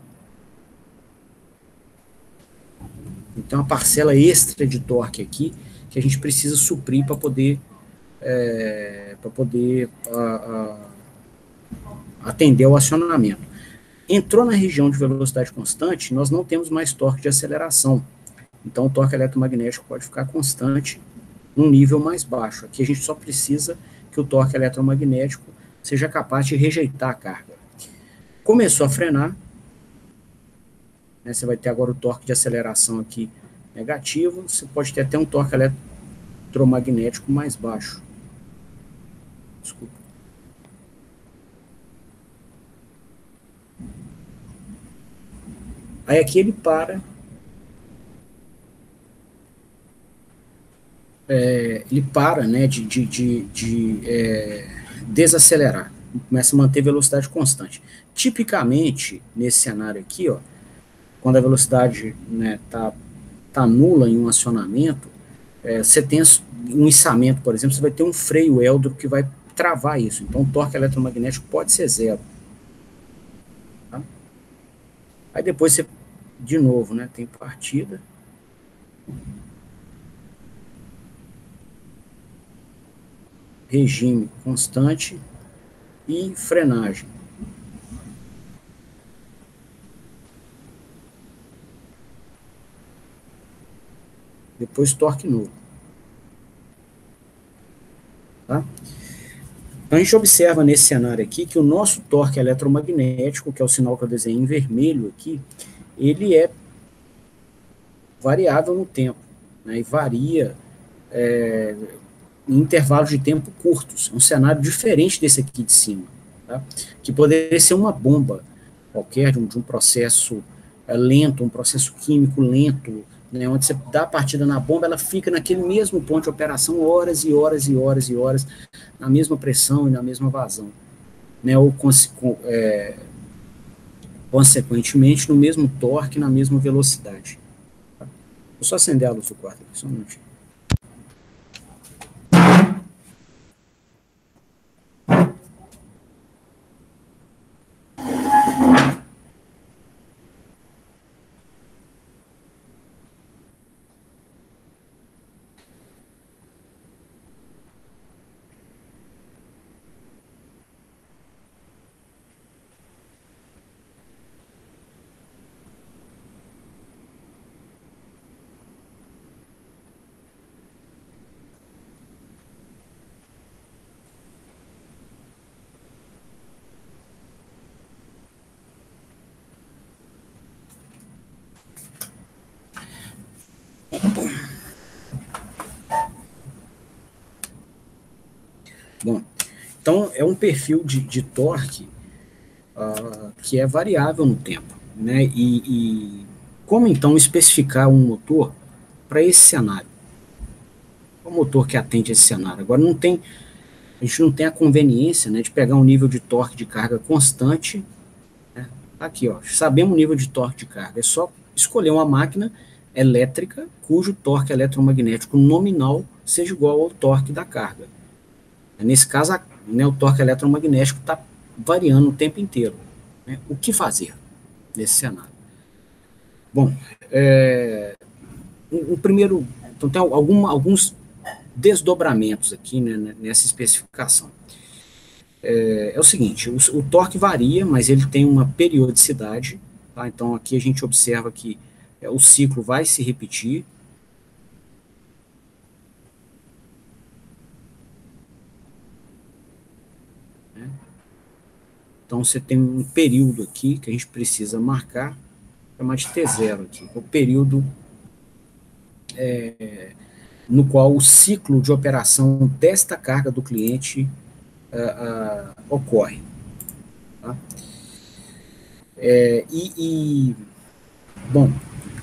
Então, a parcela extra de torque aqui, que a gente precisa suprir para poder, atender ao acionamento. Entrou na região de velocidade constante, nós não temos mais torque de aceleração. Então, o torque eletromagnético pode ficar constante num nível mais baixo. Aqui a gente só precisa que o torque eletromagnético seja capaz de rejeitar a carga. Começou a frenar, né, você vai ter agora o torque de aceleração aqui negativo, você pode ter até um torque eletromagnético mais baixo. Desculpa. Aí aqui ele para, né, de desacelerar, começa a manter velocidade constante. Tipicamente, nesse cenário aqui, ó, quando a velocidade, né, tá nula em um acionamento, você tem um içamento, por exemplo, você vai ter um freio Eldro que vai travar isso. Então, o torque eletromagnético pode ser zero. Tá? Aí depois você, de novo, né, tem partida. Regime constante e frenagem. Depois torque nulo. Tá? Então, a gente observa nesse cenário aqui que o nosso torque eletromagnético, que é o sinal que eu desenhei em vermelho aqui, ele é variável no tempo, né, e varia em intervalos de tempo curtos. É um cenário diferente desse aqui de cima, tá? Que poderia ser uma bomba qualquer, de um processo lento, um processo químico lento, né, onde você dá a partida na bomba, ela fica naquele mesmo ponto de operação horas e horas e horas e horas, na mesma pressão e na mesma vazão. Né, ou consequentemente no mesmo torque, na mesma velocidade. Tá? Vou só acender a luz do quarto aqui, só um minutinho. Bom, então é um perfil de torque que é variável no tempo, né? E como então especificar um motor para esse cenário? O motor que atende esse cenário. Agora a gente não tem a conveniência, né, de pegar um nível de torque de carga constante, né? Aqui, ó, sabemos o nível de torque de carga. É só escolher uma máquina elétrica cujo torque eletromagnético nominal seja igual ao torque da carga. Nesse caso, né, o torque eletromagnético está variando o tempo inteiro, né? O que fazer nesse cenário? Bom, o primeiro, então tem alguns desdobramentos aqui, né, nessa especificação. É o seguinte, o torque varia, mas ele tem uma periodicidade, tá? Então aqui a gente observa que o ciclo vai se repetir. Né? Então você tem um período aqui que a gente precisa marcar, chamar de T0 aqui, o período no qual o ciclo de operação desta carga do cliente ocorre. Tá? Bom,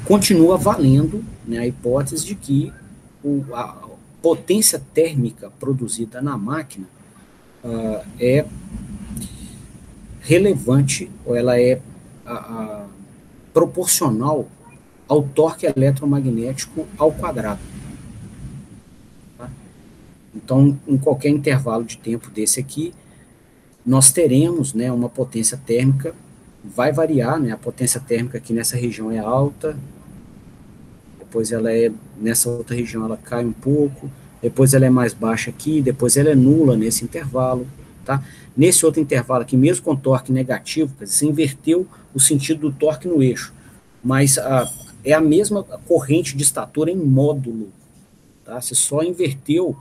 continua valendo, né, a hipótese de que a potência térmica produzida na máquina é relevante, ou ela é proporcional ao torque eletromagnético ao quadrado. Tá? Então, em qualquer intervalo de tempo desse aqui, nós teremos, né, uma potência térmica, vai variar, né, a potência térmica aqui nessa região é alta, depois ela nessa outra região ela cai um pouco, depois ela é mais baixa aqui, depois ela é nula nesse intervalo, tá? Nesse outro intervalo aqui, mesmo com torque negativo, você inverteu o sentido do torque no eixo, mas é a mesma corrente de estator em módulo, tá? Você só inverteu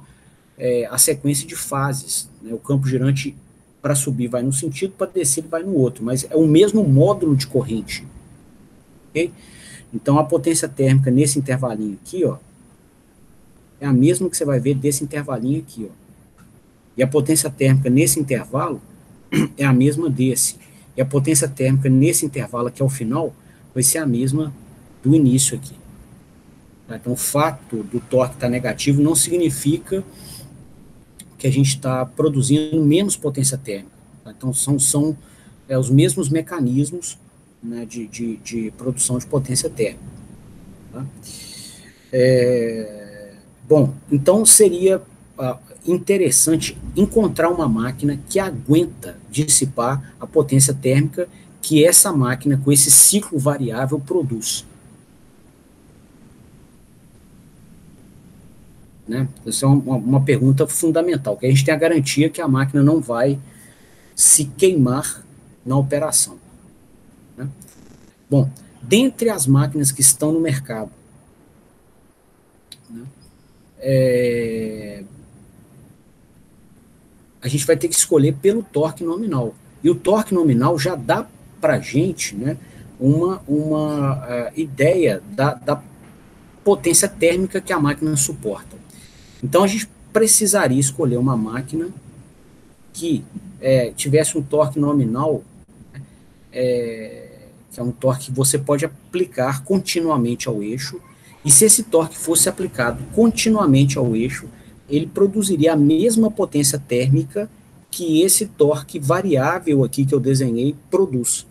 a sequência de fases, né? O campo girante para subir vai num sentido, para descer ele vai no outro, mas é o mesmo módulo de corrente, ok? Então, a potência térmica nesse intervalinho aqui, ó, é a mesma que você vai ver desse intervalinho aqui, ó. E a potência térmica nesse intervalo é a mesma desse. E a potência térmica nesse intervalo aqui ao final vai ser a mesma do início aqui. Então, o fato do torque estar negativo não significa que a gente está produzindo menos potência térmica. Então, são os mesmos mecanismos, né, de produção de potência térmica. Tá? Bom, então seria interessante encontrar uma máquina que aguenta dissipar a potência térmica que essa máquina, com esse ciclo variável, produz. Né? Essa é uma pergunta fundamental, que a gente tem a garantia que a máquina não vai se queimar na operação. Né? Bom, dentre as máquinas que estão no mercado, né, a gente vai ter que escolher pelo torque nominal. E o torque nominal já dá para a gente, né, uma ideia da potência térmica que a máquina suporta. Então, a gente precisaria escolher uma máquina que tivesse um torque nominal, que é um torque que você pode aplicar continuamente ao eixo, e se esse torque fosse aplicado continuamente ao eixo, ele produziria a mesma potência térmica que esse torque variável aqui que eu desenhei produz.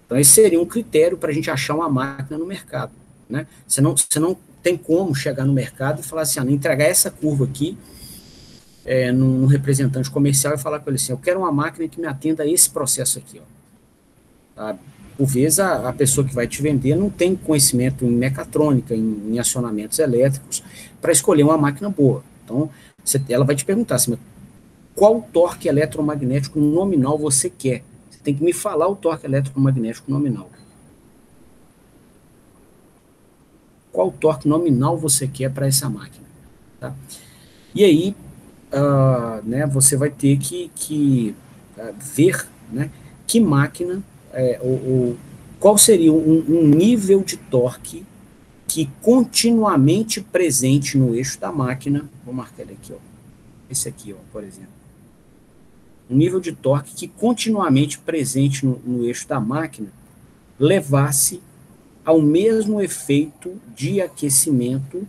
Então, esse seria um critério para a gente achar uma máquina no mercado. Né? Você não tem como chegar no mercado e falar assim, entregar essa curva aqui num representante comercial e falar com ele assim, eu quero uma máquina que me atenda a esse processo aqui. Ó. Tá? Por vezes, a pessoa que vai te vender não tem conhecimento em mecatrônica, em acionamentos elétricos, para escolher uma máquina boa. Então, ela vai te perguntar assim, qual torque eletromagnético nominal você quer? Você tem que me falar o torque eletromagnético nominal. Qual torque nominal você quer para essa máquina? Tá? E aí, né, você vai ter que ver, né, que máquina, qual seria um nível de torque que continuamente presente no eixo da máquina, vou marcar ele aqui, ó, esse aqui, ó, por exemplo. Um nível de torque que continuamente presente no eixo da máquina levasse ao mesmo efeito de aquecimento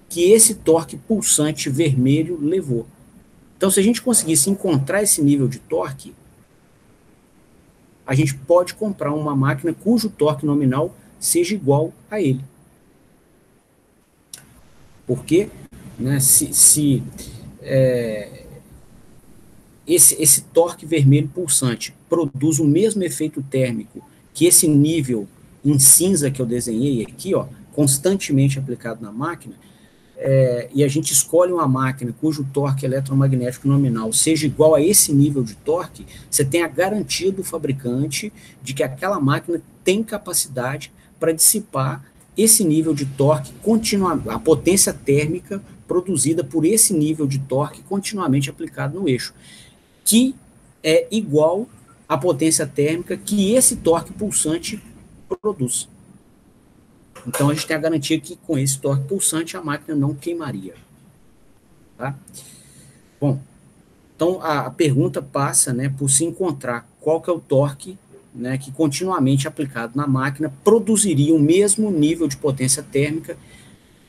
que esse torque pulsante vermelho levou. Então, se a gente conseguisse encontrar esse nível de torque, a gente pode comprar uma máquina cujo torque nominal seja igual a ele. Porque, né, se esse torque vermelho pulsante produz o mesmo efeito térmico que esse nível em cinza que eu desenhei aqui, ó, constantemente aplicado na máquina, e a gente escolhe uma máquina cujo torque eletromagnético nominal seja igual a esse nível de torque, você tem a garantia do fabricante de que aquela máquina tem capacidade para dissipar esse nível de torque, a potência térmica produzida por esse nível de torque continuamente aplicado no eixo, que é igual à potência térmica que esse torque pulsante produz. Então a gente tem a garantia que com esse torque pulsante a máquina não queimaria. Tá? Bom, então a pergunta passa, né, por se encontrar qual que é o torque, né, que continuamente aplicado na máquina produziria o mesmo nível de potência térmica,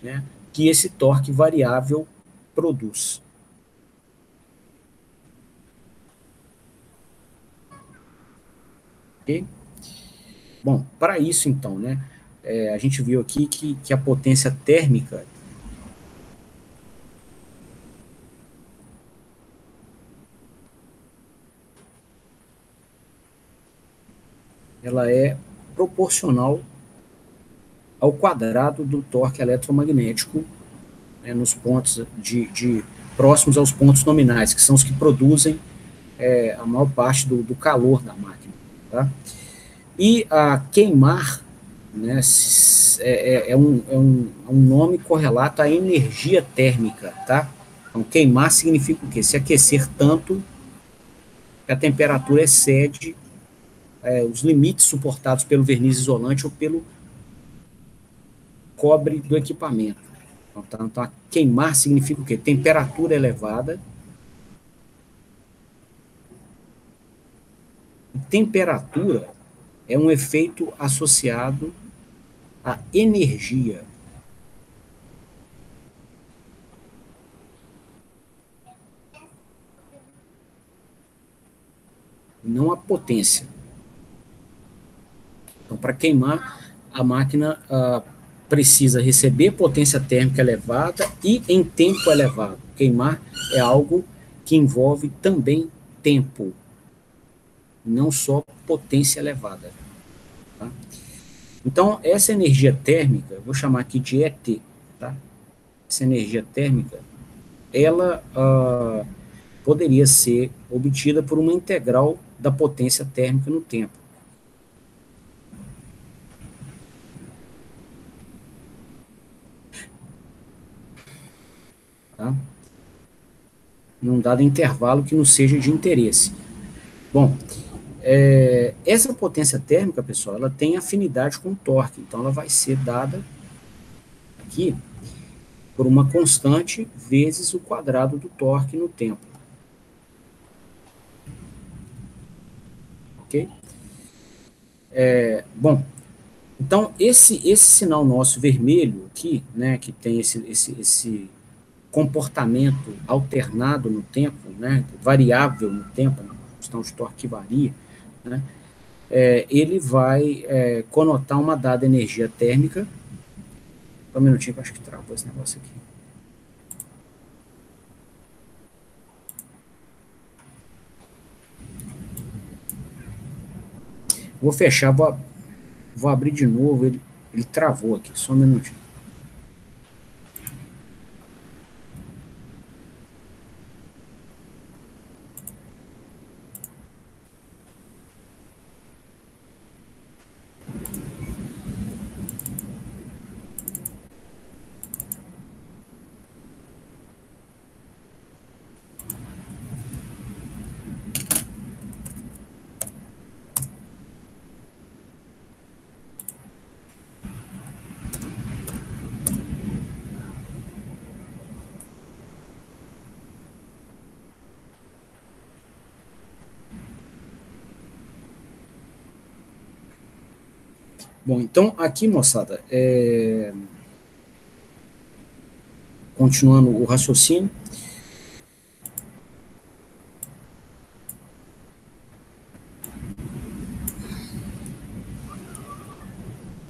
né, que esse torque variável produz. Ok? Bom, para isso então, né, a gente viu aqui que a potência térmica ela é proporcional ao quadrado do torque eletromagnético, né, nos pontos próximos aos pontos nominais, que são os que produzem a maior parte do calor da máquina. Tá? E a queimar, né, é um nome correlato à energia térmica. Tá? Então, queimar significa o quê? Se aquecer tanto que a temperatura excede os limites suportados pelo verniz isolante ou pelo cobre do equipamento. Então, queimar significa o quê? Temperatura elevada. Temperatura é um efeito associado à energia. Não à potência. Então, para queimar, a máquina precisa receber potência térmica elevada e em tempo elevado. Queimar é algo que envolve também tempo, não só potência elevada. Tá? Então, essa energia térmica, vou chamar aqui de ET, tá? Essa energia térmica, ela poderia ser obtida por uma integral da potência térmica no tempo. Tá? Num dado intervalo que não seja de interesse. Bom, essa potência térmica, pessoal, ela tem afinidade com o torque, então ela vai ser dada aqui por uma constante vezes o quadrado do torque no tempo. Ok? Bom, então esse sinal nosso vermelho aqui, né, que tem esse comportamento alternado no tempo, né, variável no tempo, a questão de torque que varia, né, ele vai conotar uma dada energia térmica. Só um minutinho que eu acho que travou esse negócio aqui. Vou fechar, vou abrir de novo, ele travou aqui, só um minutinho. Bom, então aqui, moçada, continuando o raciocínio,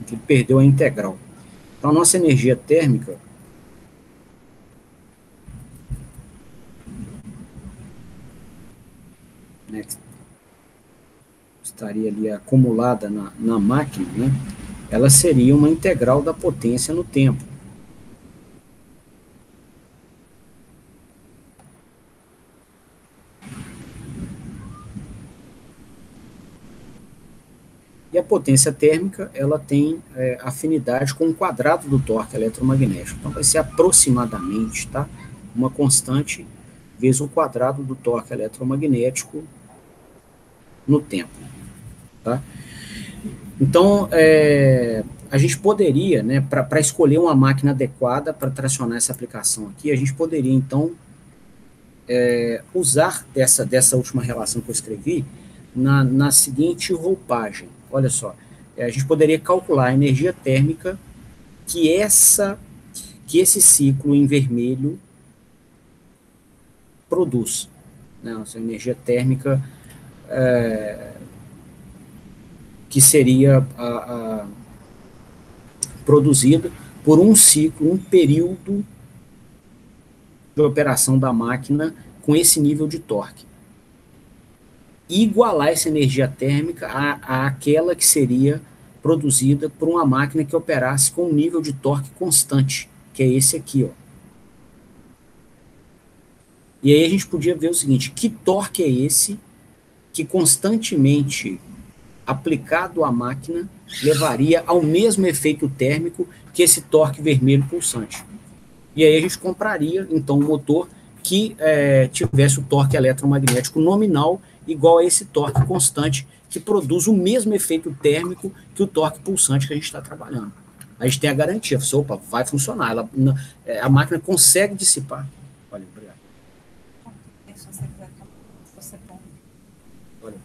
ele perdeu a integral. Então, a nossa energia térmica, né, que estaria ali acumulada na máquina, né, ela seria uma integral da potência no tempo. E a potência térmica, ela tem afinidade com o quadrado do torque eletromagnético. Então, vai ser aproximadamente, tá, uma constante vezes o quadrado do torque eletromagnético no tempo. Tá? Então, a gente poderia, né, para escolher uma máquina adequada para tracionar essa aplicação aqui, a gente poderia, então, usar dessa última relação que eu escrevi na seguinte roupagem. Olha só, a gente poderia calcular a energia térmica que, que esse ciclo em vermelho produz. Né, essa energia térmica que seria produzida por um ciclo, um período de operação da máquina com esse nível de torque. E igualar essa energia térmica àquela que seria produzida por uma máquina que operasse com um nível de torque constante, que é esse aqui, ó. E aí a gente podia ver o seguinte, que torque é esse que constantemente aplicado à máquina levaria ao mesmo efeito térmico que esse torque vermelho pulsante. E aí a gente compraria, então, um motor que tivesse o torque eletromagnético nominal igual a esse torque constante que produz o mesmo efeito térmico que o torque pulsante que a gente está trabalhando. A gente tem a garantia, opa, vai funcionar, a máquina consegue dissipar. Olha, obrigado. Olha.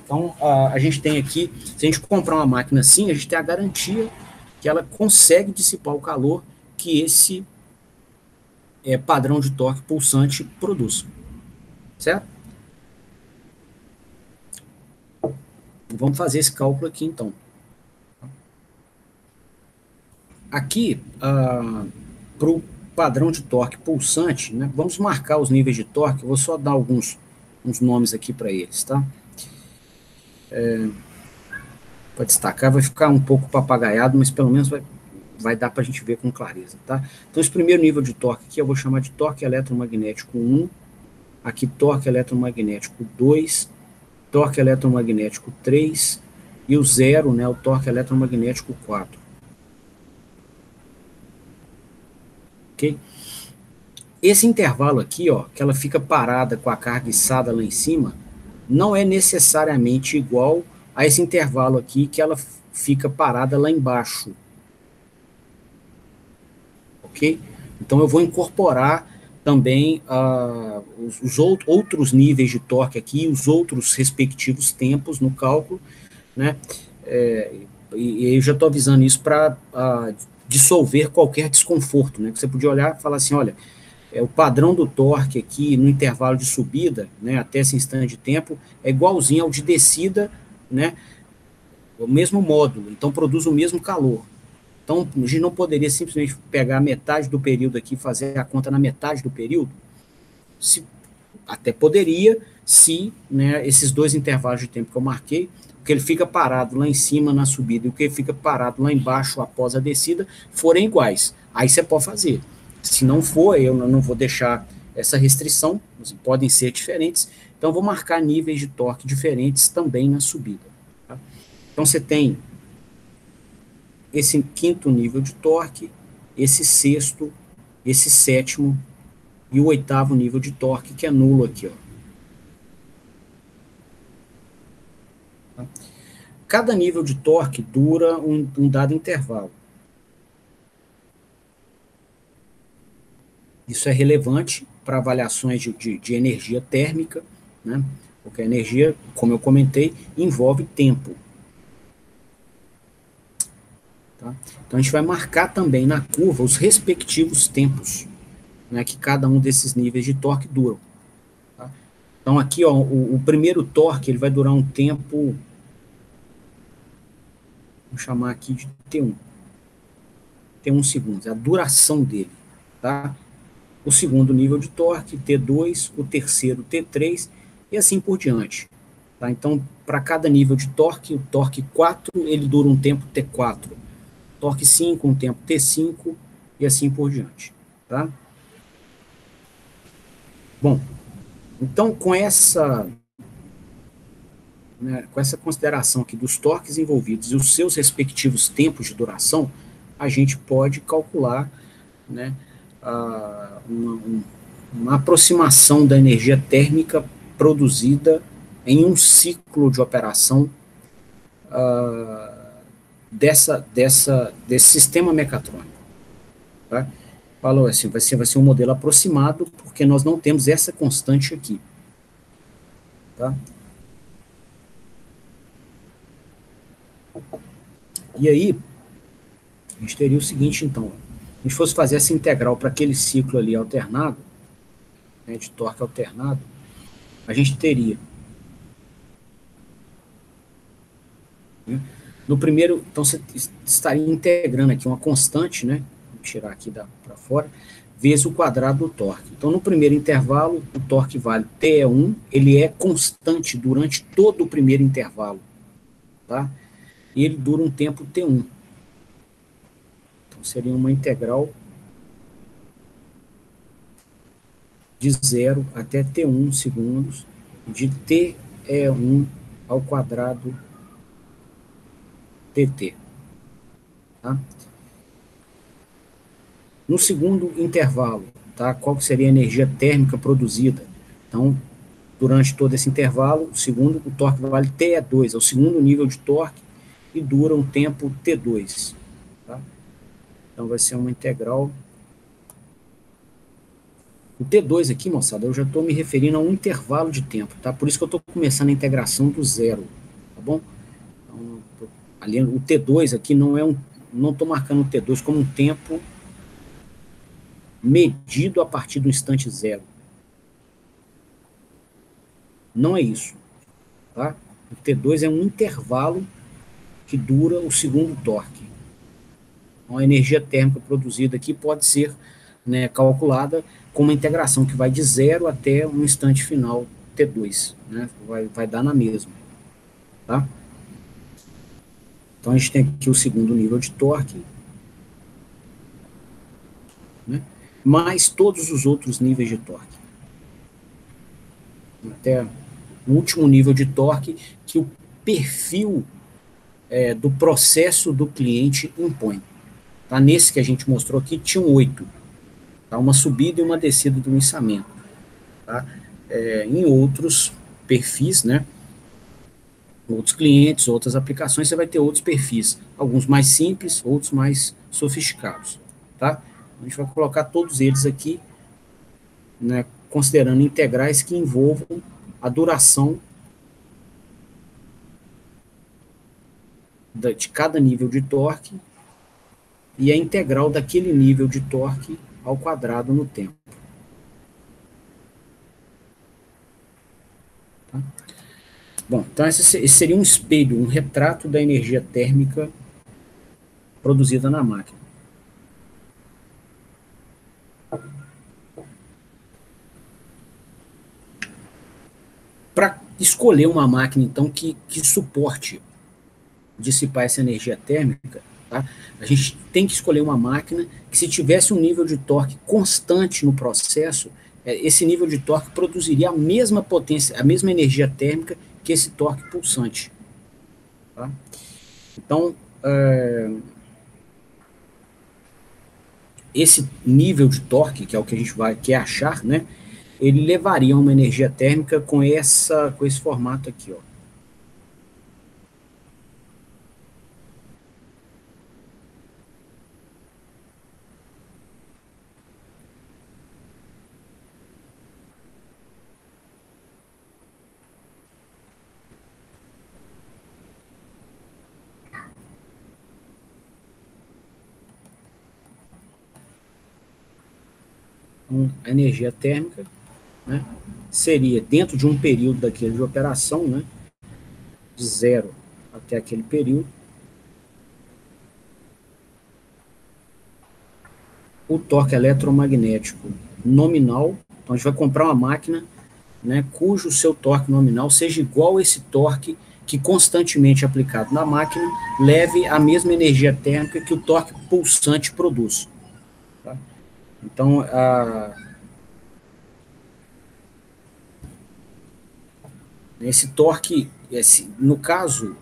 Então, a gente tem aqui, se a gente comprar uma máquina assim, a gente tem a garantia que ela consegue dissipar o calor que esse padrão de torque pulsante produz. Certo? Vamos fazer esse cálculo aqui, então. Aqui, para o padrão de torque pulsante, né, vamos marcar os níveis de torque, eu vou só dar uns nomes aqui para eles, tá? Para destacar, vai ficar um pouco papagaiado, mas pelo menos vai dar para a gente ver com clareza, tá? Então, esse primeiro nível de torque aqui, eu vou chamar de torque eletromagnético 1, aqui torque eletromagnético 2, torque eletromagnético 3, e o 0, né, o torque eletromagnético 4. Ok? Esse intervalo aqui, ó, que ela fica parada com a carga içada lá em cima, não é necessariamente igual a esse intervalo aqui que ela fica parada lá embaixo. Ok? Então eu vou incorporar também os outros níveis de torque aqui, os outros respectivos tempos no cálculo, né? E eu já estou avisando isso para dissolver qualquer desconforto, né? Que você podia olhar e falar assim, olha, o padrão do torque aqui no intervalo de subida, né, até esse instante de tempo, é igualzinho ao de descida, né, o mesmo módulo, então produz o mesmo calor. Então, a gente não poderia simplesmente pegar metade do período aqui e fazer a conta na metade do período? Até poderia, se, né, esses dois intervalos de tempo que eu marquei, o que ele fica parado lá em cima na subida e o que ele fica parado lá embaixo após a descida, forem iguais. Aí você pode fazer. Se não for, eu não vou deixar essa restrição, podem ser diferentes, então eu vou marcar níveis de torque diferentes também na subida. Tá? Então você tem esse quinto nível de torque, esse sexto, esse sétimo e o oitavo nível de torque, que é nulo aqui, ó. Cada nível de torque dura um dado intervalo. Isso é relevante para avaliações de energia térmica, né? Porque a energia, como eu comentei, envolve tempo. Tá? Então a gente vai marcar também na curva os respectivos tempos, né, que cada um desses níveis de torque duram. Tá? Então aqui, ó, o primeiro torque ele vai durar um tempo, vou chamar aqui de T1. T1 segundos, é a duração dele. Tá? O segundo nível de torque, T2, o terceiro, T3, e assim por diante. Tá? Então, para cada nível de torque, o torque 4, ele dura um tempo T4. Torque 5, um tempo T5, e assim por diante. Tá? Bom, então com essa consideração aqui dos torques envolvidos e os seus respectivos tempos de duração, a gente pode calcular, né, uma aproximação da energia térmica produzida em um ciclo de operação desse sistema mecatrônico. Tá? Falou assim, vai ser um modelo aproximado, porque nós não temos essa constante aqui. Tá? E aí, a gente teria o seguinte, então, se a gente fosse fazer essa integral para aquele ciclo ali alternado, né, de torque alternado, a gente teria, né, no primeiro, então você estaria integrando aqui uma constante, né, vou tirar aqui para fora, vezes o quadrado do torque. Então, no primeiro intervalo, o torque vale T1, ele é constante durante todo o primeiro intervalo, tá? E ele dura um tempo T1. Então, seria uma integral de 0 até T1 segundos, de T1 ao quadrado TT. Tá? No segundo intervalo, tá? Qual seria a energia térmica produzida? Então, durante todo esse intervalo, o torque vale T2, é o segundo nível de torque, e dura um tempo T2. Tá? Então, vai ser uma integral. O T2 aqui, moçada, eu já estou me referindo a um intervalo de tempo, tá? Por isso que eu estou começando a integração do zero, tá bom? Então, ali, o T2 aqui não estou marcando o T2 como um tempo medido a partir do instante zero. Não é isso, tá? O T2 é um intervalo que dura o segundo torque. Então, a energia térmica produzida aqui pode ser, né, calculada com uma integração que vai de zero até um instante final T2, né? Vai dar na mesma, tá? Então a gente tem aqui o segundo nível de torque, né? Mais todos os outros níveis de torque. Até o último nível de torque que o perfil do processo do cliente impõe. Tá? Nesse que a gente mostrou aqui, tinham 8. Tá? Uma subida e uma descida do içamento. Tá? Em outros perfis, né? Outros clientes, outras aplicações, você vai ter outros perfis. Alguns mais simples, outros mais sofisticados. Tá? A gente vai colocar todos eles aqui, né, considerando integrais que envolvam a duração de cada nível de torque e a integral daquele nível de torque ao quadrado no tempo. Tá? Bom, então esse seria um espelho, um retrato da energia térmica produzida na máquina. Para escolher uma máquina, então, que suporte dissipar essa energia térmica, tá? A gente tem que escolher uma máquina que, se tivesse um nível de torque constante no processo, esse nível de torque produziria a mesma potência, a mesma energia térmica que esse torque pulsante. Tá? Então, esse nível de torque, que é o que a gente quer achar, né, ele levaria uma energia térmica com esse formato aqui, ó. A energia térmica, né, seria dentro de um período daquele de operação, né, de 0 até aquele período, o torque eletromagnético nominal. Então a gente vai comprar uma máquina, né, cujo seu torque nominal seja igual a esse torque que constantemente aplicado na máquina leve a mesma energia térmica que o torque pulsante produz. Tá? Então, esse torque, no caso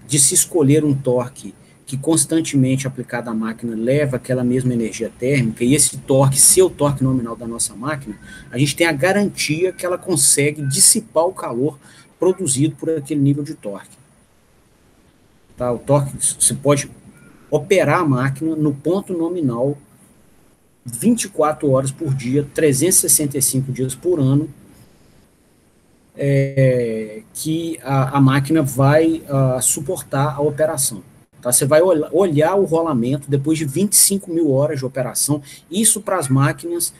de se escolher um torque que constantemente aplicado à máquina leva aquela mesma energia térmica, e esse torque ser o torque nominal da nossa máquina, a gente tem a garantia que ela consegue dissipar o calor produzido por aquele nível de torque. Tá? O torque, você pode operar a máquina no ponto nominal 24 horas por dia, 365 dias por ano, que a máquina vai suportar a operação. Tá? Você vai olhar o rolamento depois de 25 mil horas de operação, isso para as máquinas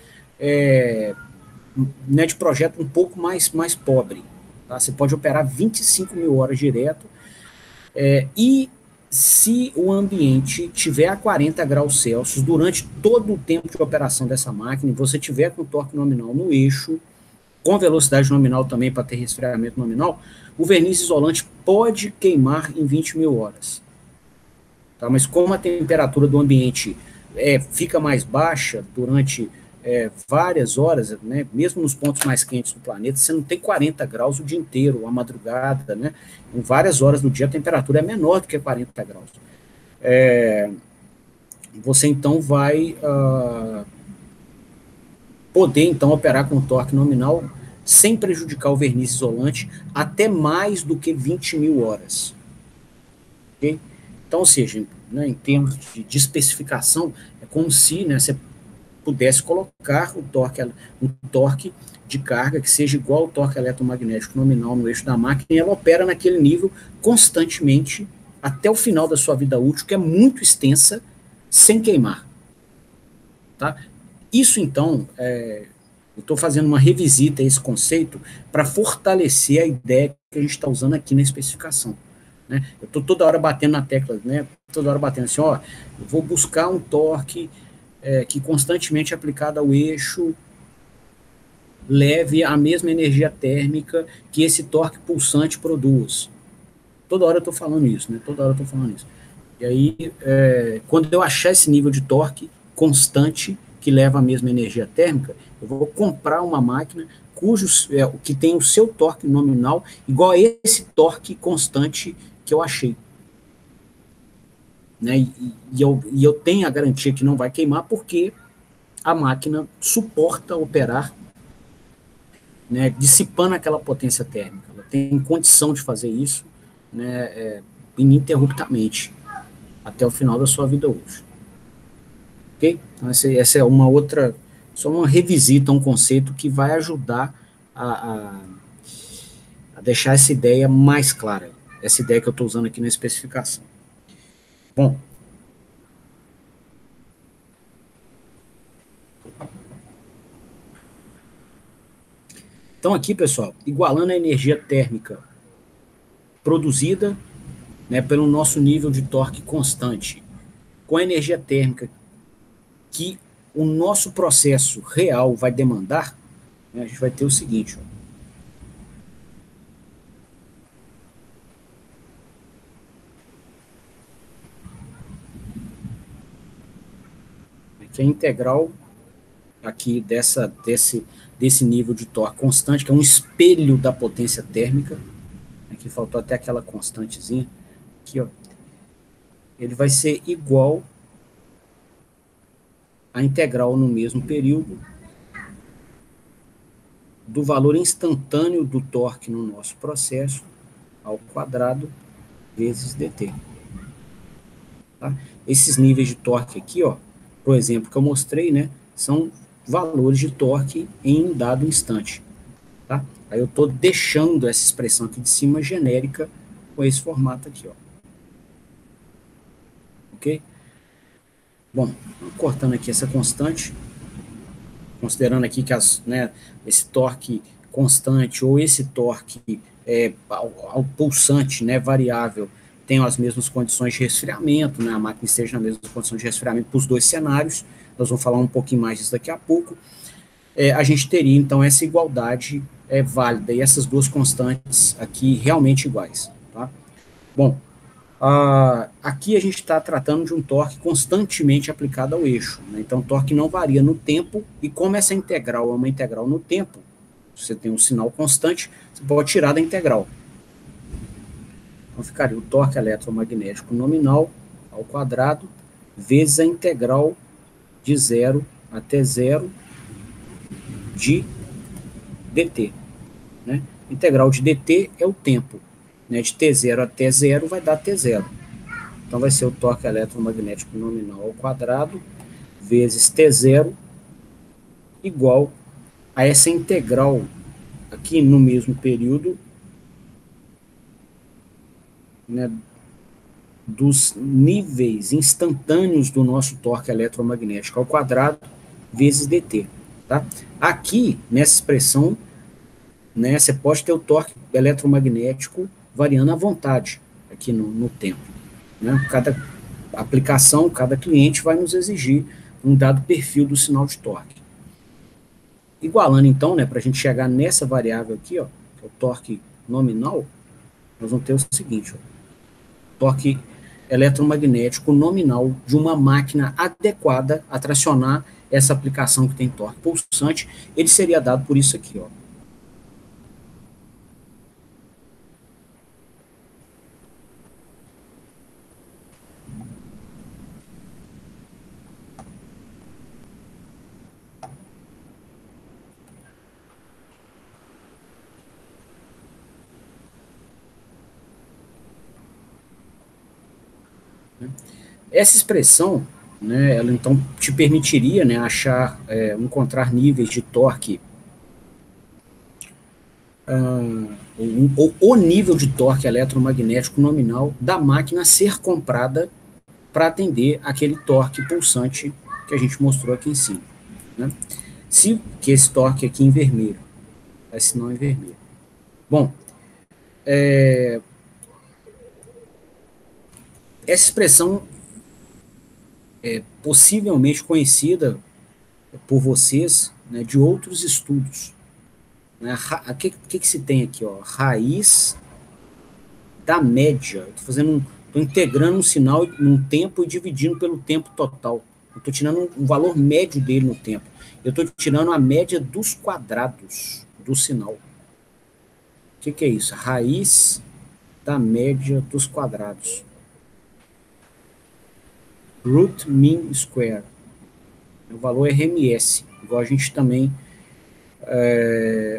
né, de projeto um pouco mais pobre. Tá? Você pode operar 25 mil horas direto, e se o ambiente tiver a 40 graus Celsius durante todo o tempo de operação dessa máquina, e você tiver com torque nominal no eixo, com velocidade nominal também para ter resfriamento nominal, o verniz isolante pode queimar em 20 mil horas. Tá? Mas como a temperatura do ambiente fica mais baixa durante várias horas, né, mesmo nos pontos mais quentes do planeta, você não tem 40 graus o dia inteiro, a madrugada, né? Em várias horas do dia a temperatura é menor do que 40 graus. Você então vai poder então operar com torque nominal sem prejudicar o verniz isolante até mais do que 20 mil horas. Okay? Então, ou seja, né, em termos de especificação, é como se, né, você pudesse colocar um torque de carga que seja igual ao torque eletromagnético nominal no eixo da máquina, e ela opera naquele nível constantemente até o final da sua vida útil, que é muito extensa, sem queimar. Tá? Isso, então, eu estou fazendo uma revisita a esse conceito para fortalecer a ideia que a gente está usando aqui na especificação. Né? Eu estou toda hora batendo na tecla, né? Toda hora batendo assim, ó, eu vou buscar um torque que constantemente aplicado ao eixo leve a mesma energia térmica que esse torque pulsante produz. Toda hora eu estou falando isso, né? Toda hora eu estou falando isso. E aí, quando eu achar esse nível de torque constante que leva a mesma energia térmica, eu vou comprar uma máquina que tem o seu torque nominal igual a esse torque constante que eu achei. Né? E eu tenho a garantia que não vai queimar porque a máquina suporta operar, né, dissipando aquela potência térmica. Ela tem condição de fazer isso, né, ininterruptamente até o final da sua vida útil. Ok? Então, essa é uma outra, só uma revisita a um conceito que vai ajudar a deixar essa ideia mais clara, essa ideia que eu estou usando aqui na especificação. Bom, então aqui, pessoal, igualando a energia térmica produzida, né, pelo nosso nível de torque constante, com a energia térmica que o nosso processo real vai demandar, né, a gente vai ter o seguinte, ó. Que é a integral aqui desse nível de torque constante, que é um espelho da potência térmica. Aqui faltou até aquela constantezinha. Aqui, ó. Ele vai ser igual a integral no mesmo período do valor instantâneo do torque no nosso processo ao quadrado vezes dt. Tá? Esses níveis de torque aqui, ó, por exemplo, que eu mostrei, né, são valores de torque em um dado instante. Tá? Aí eu estou deixando essa expressão aqui de cima genérica com esse formato aqui. Ó. Ok? Bom, cortando aqui essa constante, considerando aqui que esse torque constante ou esse torque ao pulsante, né, variável, tenham as mesmas condições de resfriamento, né, a máquina esteja nas mesmas condições de resfriamento para os dois cenários, nós vamos falar um pouquinho mais disso daqui a pouco, a gente teria, então, essa igualdade válida, e essas duas constantes aqui realmente iguais. Tá? Bom, aqui a gente está tratando de um torque constantemente aplicado ao eixo, né? Então o torque não varia no tempo, e como essa integral é uma integral no tempo, você tem um sinal constante, você pode tirar da integral. Então ficaria o torque eletromagnético nominal ao quadrado vezes a integral de 0 até 0 de dt. Né? Integral de dt é o tempo. Né? De t0 até 0 vai dar t0. Então vai ser o torque eletromagnético nominal ao quadrado vezes t0 igual a essa integral aqui no mesmo período, né, dos níveis instantâneos do nosso torque eletromagnético ao quadrado vezes dt. Tá? Aqui, nessa expressão, né, você pode ter o torque eletromagnético variando à vontade aqui no tempo. Né? Cada aplicação, cada cliente vai nos exigir um dado perfil do sinal de torque. Igualando, então, né, para a gente chegar nessa variável aqui, ó, que é o torque nominal, nós vamos ter o seguinte, ó, torque eletromagnético nominal de uma máquina adequada a tracionar essa aplicação que tem torque pulsante, ele seria dado por isso aqui, ó. Essa expressão, né, ela então te permitiria, né, encontrar níveis de torque, o nível de torque eletromagnético nominal da máquina a ser comprada para atender aquele torque pulsante que a gente mostrou aqui em cima. Né? Que esse torque aqui em vermelho, esse não em vermelho. Bom, essa expressão é possivelmente conhecida por vocês, né, de outros estudos. Né? O que se tem aqui? Ó? Raiz da média. Estou integrando um sinal num tempo e dividindo pelo tempo total. Eu estou tirando um valor médio dele no tempo. Eu estou tirando a média dos quadrados do sinal. O que é isso? Raiz da média dos quadrados. Root mean square. O valor é RMS, igual a gente também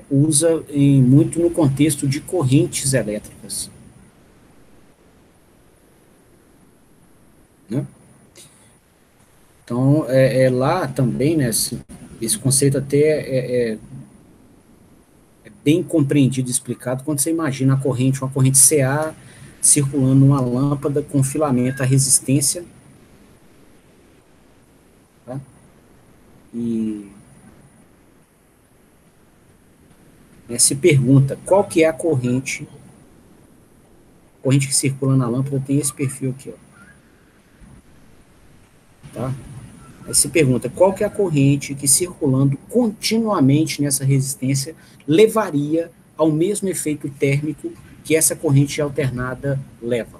usa muito no contexto de correntes elétricas. Né? Então, lá também, né, esse conceito até é bem compreendido e explicado quando você imagina uma corrente CA circulando numa lâmpada com filamento à resistência. Tá? E se pergunta qual que é a corrente que circula na lâmpada tem esse perfil aqui, ó. Tá? Aí se pergunta qual que é a corrente que circulando continuamente nessa resistência levaria ao mesmo efeito térmico que essa corrente alternada leva.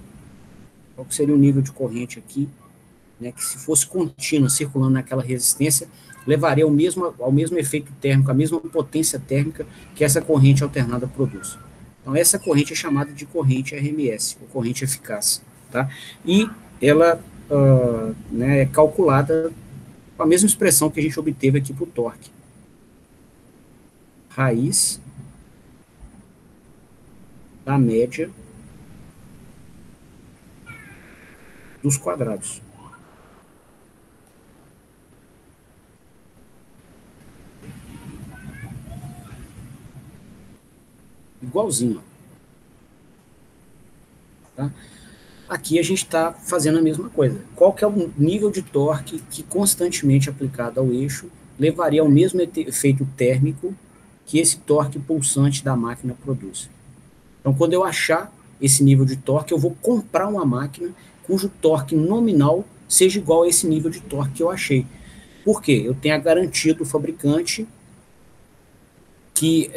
Qual que seria o nível de corrente aqui, né, que se fosse contínua circulando naquela resistência, levaria ao mesmo efeito térmico, a mesma potência térmica que essa corrente alternada produz. Então, essa corrente é chamada de corrente RMS, ou corrente eficaz. Tá? E ela né, é calculada com a mesma expressão que a gente obteve aqui para o torque. Raiz da média dos quadrados. Igualzinho. Tá? Aqui a gente está fazendo a mesma coisa. Qual que é o nível de torque que constantemente aplicado ao eixo levaria ao mesmo efeito térmico que esse torque pulsante da máquina produz. Então, quando eu achar esse nível de torque, eu vou comprar uma máquina cujo torque nominal seja igual a esse nível de torque que eu achei. Por quê? Eu tenho a garantia do fabricante que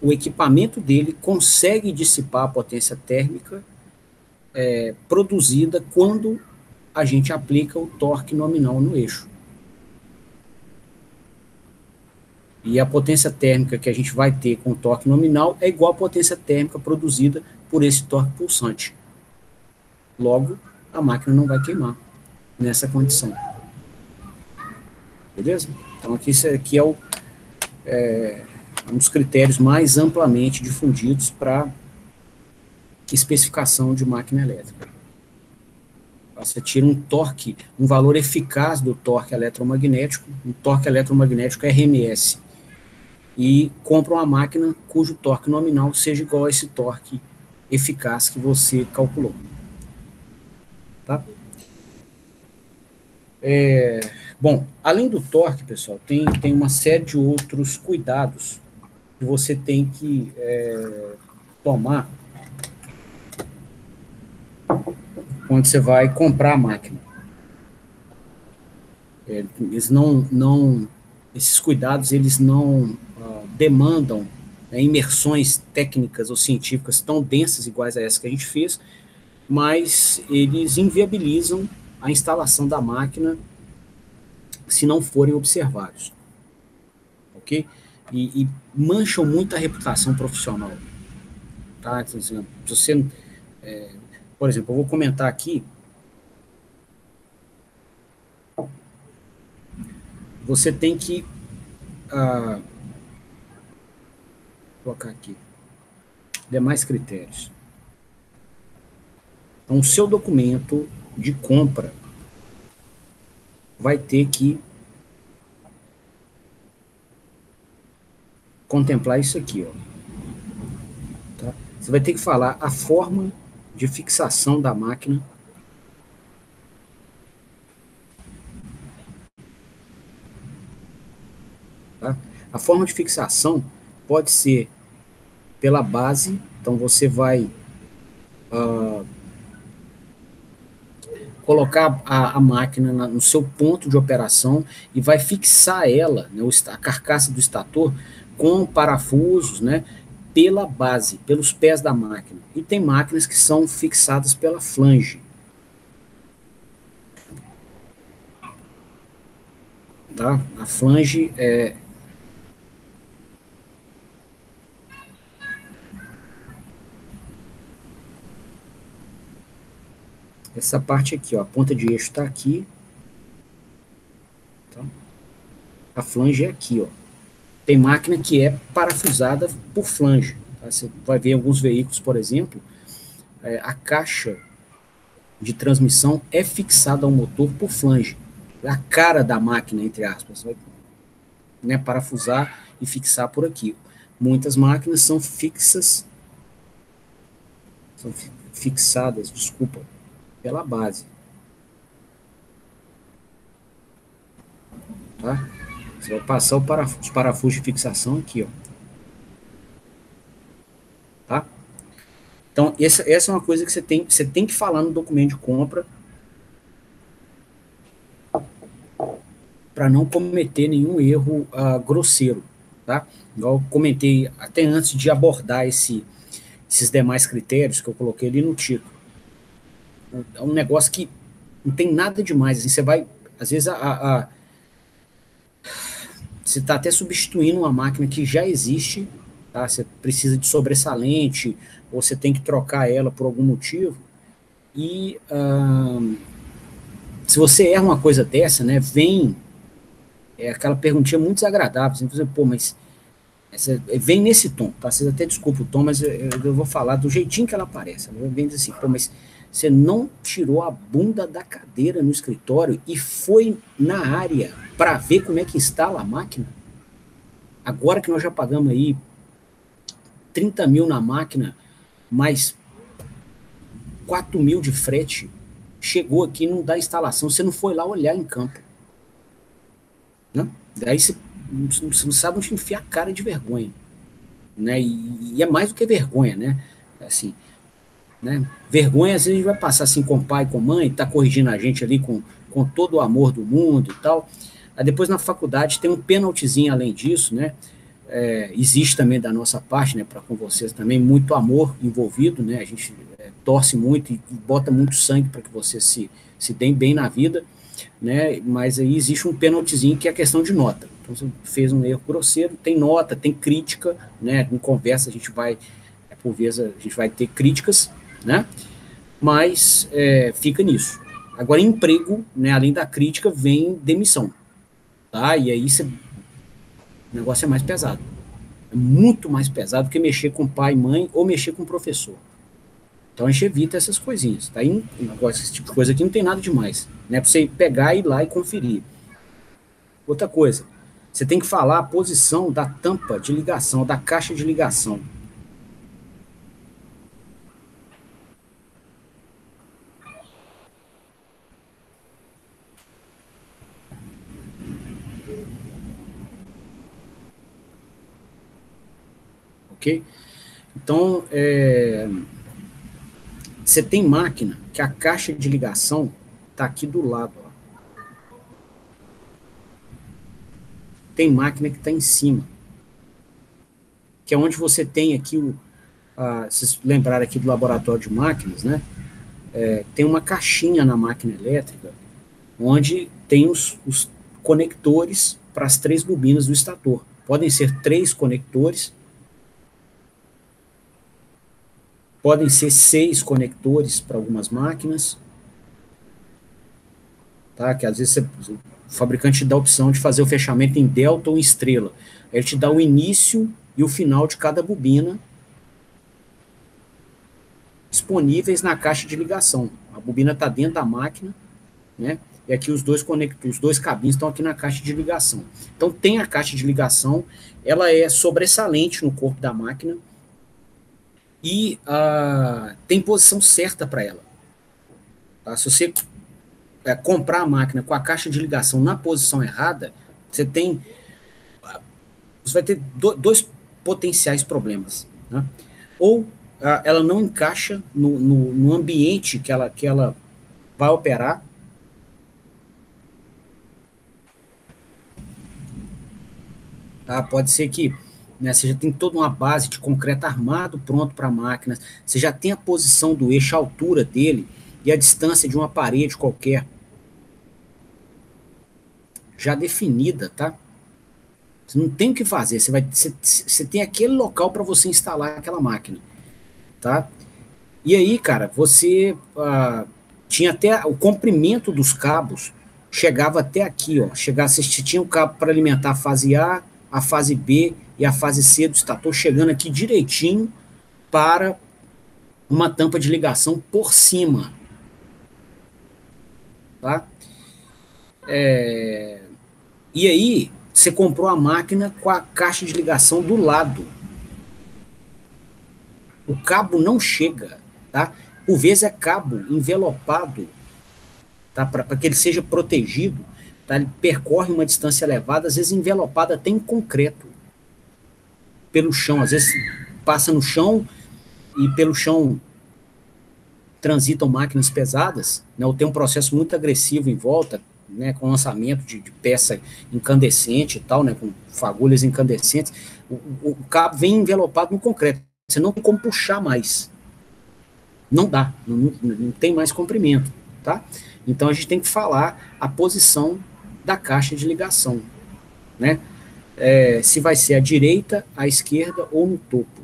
o equipamento dele consegue dissipar a potência térmica produzida quando a gente aplica o torque nominal no eixo. E a potência térmica que a gente vai ter com o torque nominal é igual à potência térmica produzida por esse torque pulsante. Logo, a máquina não vai queimar nessa condição. Beleza? Então, isso aqui é um dos critérios mais amplamente difundidos para especificação de máquina elétrica. Você tira um torque, um valor eficaz do torque eletromagnético, um torque eletromagnético RMS, e compra uma máquina cujo torque nominal seja igual a esse torque eficaz que você calculou. Tá? Bom, além do torque, pessoal, tem uma série de outros cuidados que você tem que tomar quando você vai comprar a máquina. Esses cuidados, eles não demandam imersões técnicas ou científicas tão densas iguais a essa que a gente fez, mas eles inviabilizam a instalação da máquina se não forem observados. Ok? E mancham muito a reputação profissional. Tá? Se você, por exemplo, eu vou comentar aqui. Você tem que colocar aqui demais critérios. Então, o seu documento de compra vai ter que contemplar isso aqui, ó. Tá? Você vai ter que falar a forma de fixação da máquina, tá? A forma de fixação pode ser pela base, então você vai colocar a máquina no seu ponto de operação e vai fixar ela, né, a carcaça do estator, com parafusos, né, pela base, pelos pés da máquina. E tem máquinas que são fixadas pela flange. Tá? A flange essa parte aqui, ó, a ponta de eixo está aqui. Tá? A flange é aqui, ó. Tem máquina que é parafusada por flange. Tá? Você vai ver em alguns veículos, por exemplo, a caixa de transmissão é fixada ao motor por flange. É a cara da máquina, entre aspas. Você vai, né, parafusar e fixar por aqui. Muitas máquinas são fixadas, desculpa, pela base. Tá? Você vai passar os parafusos de fixação aqui, ó. Tá? Então, essa é uma coisa que você tem que falar no documento de compra para não cometer nenhum erro grosseiro, tá? Igual eu comentei até antes de abordar esses demais critérios que eu coloquei ali no título. É um negócio que não tem nada demais, assim, você vai, às vezes, você está até substituindo uma máquina que já existe, tá? Você precisa de sobressalente, ou você tem que trocar ela por algum motivo, e se você erra uma coisa dessa, né, vem aquela perguntinha muito desagradável, assim, você, pô, mas vem nesse tom, tá? Vocês até desculpa o tom, mas eu vou falar do jeitinho que ela aparece. Ela vem assim, pô, mas você não tirou a bunda da cadeira no escritório e foi na área para ver como é que instala a máquina? Agora que nós já pagamos aí 30 mil na máquina, mais 4 mil de frete, chegou aqui, não dá instalação, você não foi lá olhar em campo. Né? Daí você não sabe onde enfiar a cara de vergonha. Né? E é mais do que vergonha, né? Assim, né? Vergonha, às vezes, a gente vai passar assim com o pai, com a mãe, tá corrigindo a gente ali com todo o amor do mundo e tal. Aí depois na faculdade tem um pênaltizinho além disso, né? Existe também da nossa parte, né, para com vocês também, muito amor envolvido, né? A gente torce muito e bota muito sangue para que vocês se deem bem na vida, né? Mas aí existe um pênaltizinho que é a questão de nota. Então, você fez um erro grosseiro, tem nota, tem crítica, né? Em conversa a gente vai, por vezes, a gente vai ter críticas, né? Mas fica nisso. Agora, emprego, né, além da crítica, vem demissão, tá? E aí o negócio é mais pesado. É muito mais pesado que mexer com pai, mãe ou mexer com professor. Então a gente evita essas coisinhas. Tá? Aí, esse tipo de coisa aqui não tem nada demais. Né? Para você pegar, ir lá e conferir. Outra coisa, você tem que falar a posição da tampa de ligação, da caixa de ligação. Ok? Então, você tem máquina que a caixa de ligação está aqui do lado. Ó. Tem máquina que está em cima. Que é onde você tem aqui vocês lembraram aqui do laboratório de máquinas, né? Tem uma caixinha na máquina elétrica onde tem os conectores para as 3 bobinas do estator. Podem ser 3 conectores, podem ser 6 conectores para algumas máquinas, tá? Que às vezes o fabricante te dá a opção de fazer o fechamento em delta ou em estrela. Ele te dá o início e o final de cada bobina disponíveis na caixa de ligação. A bobina está dentro da máquina, né? E aqui os dois conectores, os 2 cabinhos estão aqui na caixa de ligação. Então tem a caixa de ligação, ela é sobressalente no corpo da máquina e tem posição certa para ela. Tá? Se você comprar a máquina com a caixa de ligação na posição errada, você vai ter dois potenciais problemas. Né? Ou ela não encaixa no ambiente que ela vai operar. Tá? Pode ser que você já tem toda uma base de concreto armado pronto para a máquina, você já tem a posição do eixo, a altura dele e a distância de uma parede qualquer já definida, tá? Você não tem o que fazer, você tem aquele local para você instalar aquela máquina, tá? E aí, cara, você tinha até o comprimento dos cabos, chegava até aqui, ó. Você tinha o cabo para alimentar a fase a fase B e a fase C do estator, chegando aqui direitinho para uma tampa de ligação por cima. Tá? E aí, você comprou a máquina com a caixa de ligação do lado. O cabo não chega, tá? Por vezes é cabo envelopado, tá? Para que ele seja protegido, tá? Ele percorre uma distância elevada, às vezes envelopado até em concreto, pelo chão, às vezes passa no chão e pelo chão transitam máquinas pesadas, né? Ou tem um processo muito agressivo em volta, né? Com lançamento de peça incandescente e tal, né? Com fagulhas incandescentes, o cabo vem envelopado no concreto, você não tem como puxar mais. Não dá, não tem mais comprimento, tá? Então a gente tem que falar a posição da caixa de ligação, né? Se vai ser à direita, à esquerda ou no topo.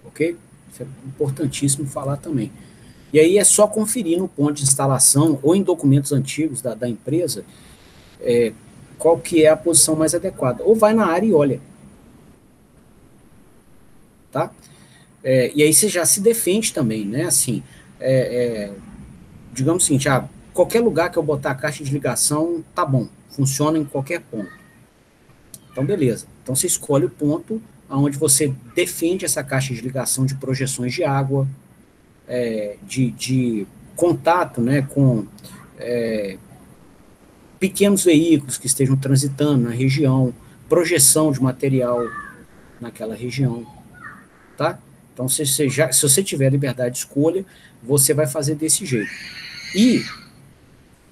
Ok? Isso é importantíssimo falar também. E aí é só conferir no ponto de instalação ou em documentos antigos da empresa qual que é a posição mais adequada. Ou vai na área e olha. Tá? E aí você já se defende também, né? Assim, digamos o seguinte, qualquer lugar que eu botar a caixa de ligação, tá bom, funciona em qualquer ponto. Então, beleza. Então, você escolhe o ponto onde você defende essa caixa de ligação de projeções de água, de contato, né, com pequenos veículos que estejam transitando na região, projeção de material naquela região, tá? Então, se você tiver liberdade de escolha, você vai fazer desse jeito. E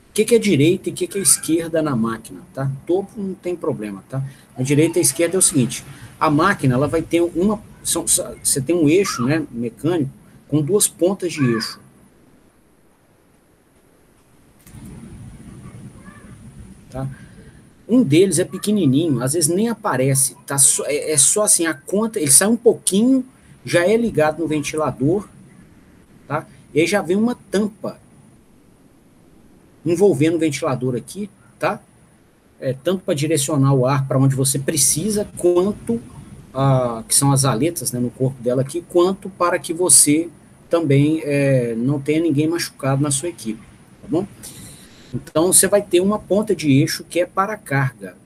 o que é direita e o que é esquerda na máquina, tá? Topo não tem problema, tá? A direita e a esquerda é o seguinte, a máquina, ela vai ter você tem um eixo, né, mecânico, com duas pontas de eixo. Tá? Um deles é pequenininho, às vezes nem aparece, tá? Só assim, a conta, ele sai um pouquinho, já é ligado no ventilador, tá? E aí já vem uma tampa envolvendo o ventilador aqui, tá? Tanto para direcionar o ar para onde você precisa, quanto, que são as aletas, né, no corpo dela aqui, quanto para que você também não tenha ninguém machucado na sua equipe, tá bom? Então, você vai ter uma ponta de eixo que é para carga.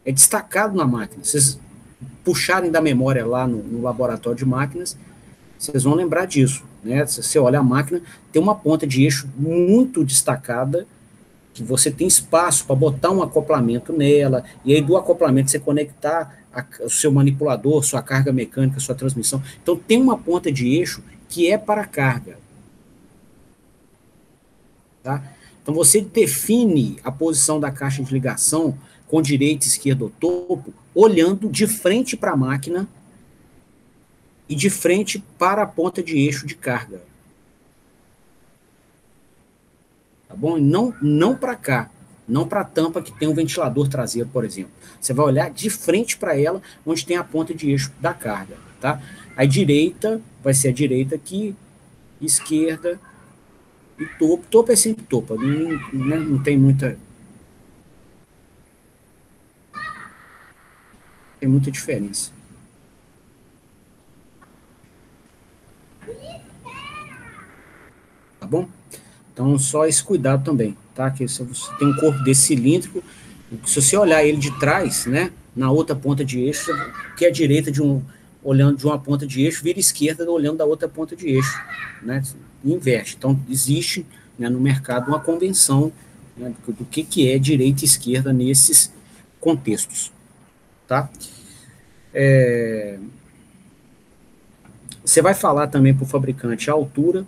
É destacado na máquina. Vocês puxarem da memória lá no laboratório de máquinas, vocês vão lembrar disso, né? Se você olha a máquina, tem uma ponta de eixo muito destacada, que você tem espaço para botar um acoplamento nela, e aí do acoplamento você conectar o seu manipulador, sua carga mecânica, sua transmissão. Então, tem uma ponta de eixo que é para carga. Tá? Então, você define a posição da caixa de ligação com direita, esquerda ou topo, olhando de frente para a máquina e de frente para a ponta de eixo de carga. Tá bom? Não para cá, não para a tampa que tem um ventilador traseiro, por exemplo. Você vai olhar de frente para ela, onde tem a ponta de eixo da carga. Tá? A direita vai ser a direita aqui, esquerda e topo. Topo é sempre topo, não tem muita diferença. Tá bom? Então, só esse cuidado também, tá? Que se você tem um corpo desse cilíndrico, se você olhar ele de trás, né, na outra ponta de eixo, que é a direita olhando de uma ponta de eixo, vira esquerda olhando da outra ponta de eixo, né? Inverte. Então, existe, né, no mercado uma convenção, né, do que é direita e esquerda nesses contextos, tá? Você vai falar também para o fabricante a altura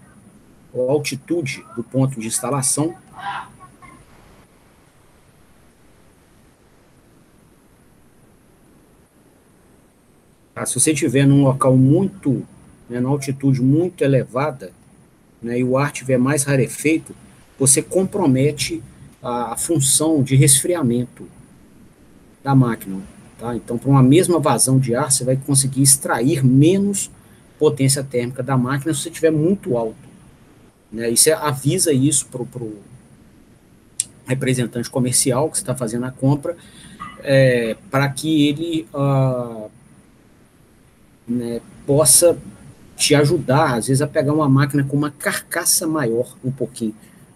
ou altitude do ponto de instalação. Tá? Se você estiver num local muito, né, numa altitude muito elevada, né, e o ar estiver mais rarefeito, você compromete a função de resfriamento da máquina. Tá? Então, para uma mesma vazão de ar, você vai conseguir extrair menos potência térmica da máquina se você estiver muito alto. Né? E você avisa isso para o representante comercial que você está fazendo a compra, para que ele né, possa te ajudar, às vezes, a pegar uma máquina com uma carcaça maior um pouquinho.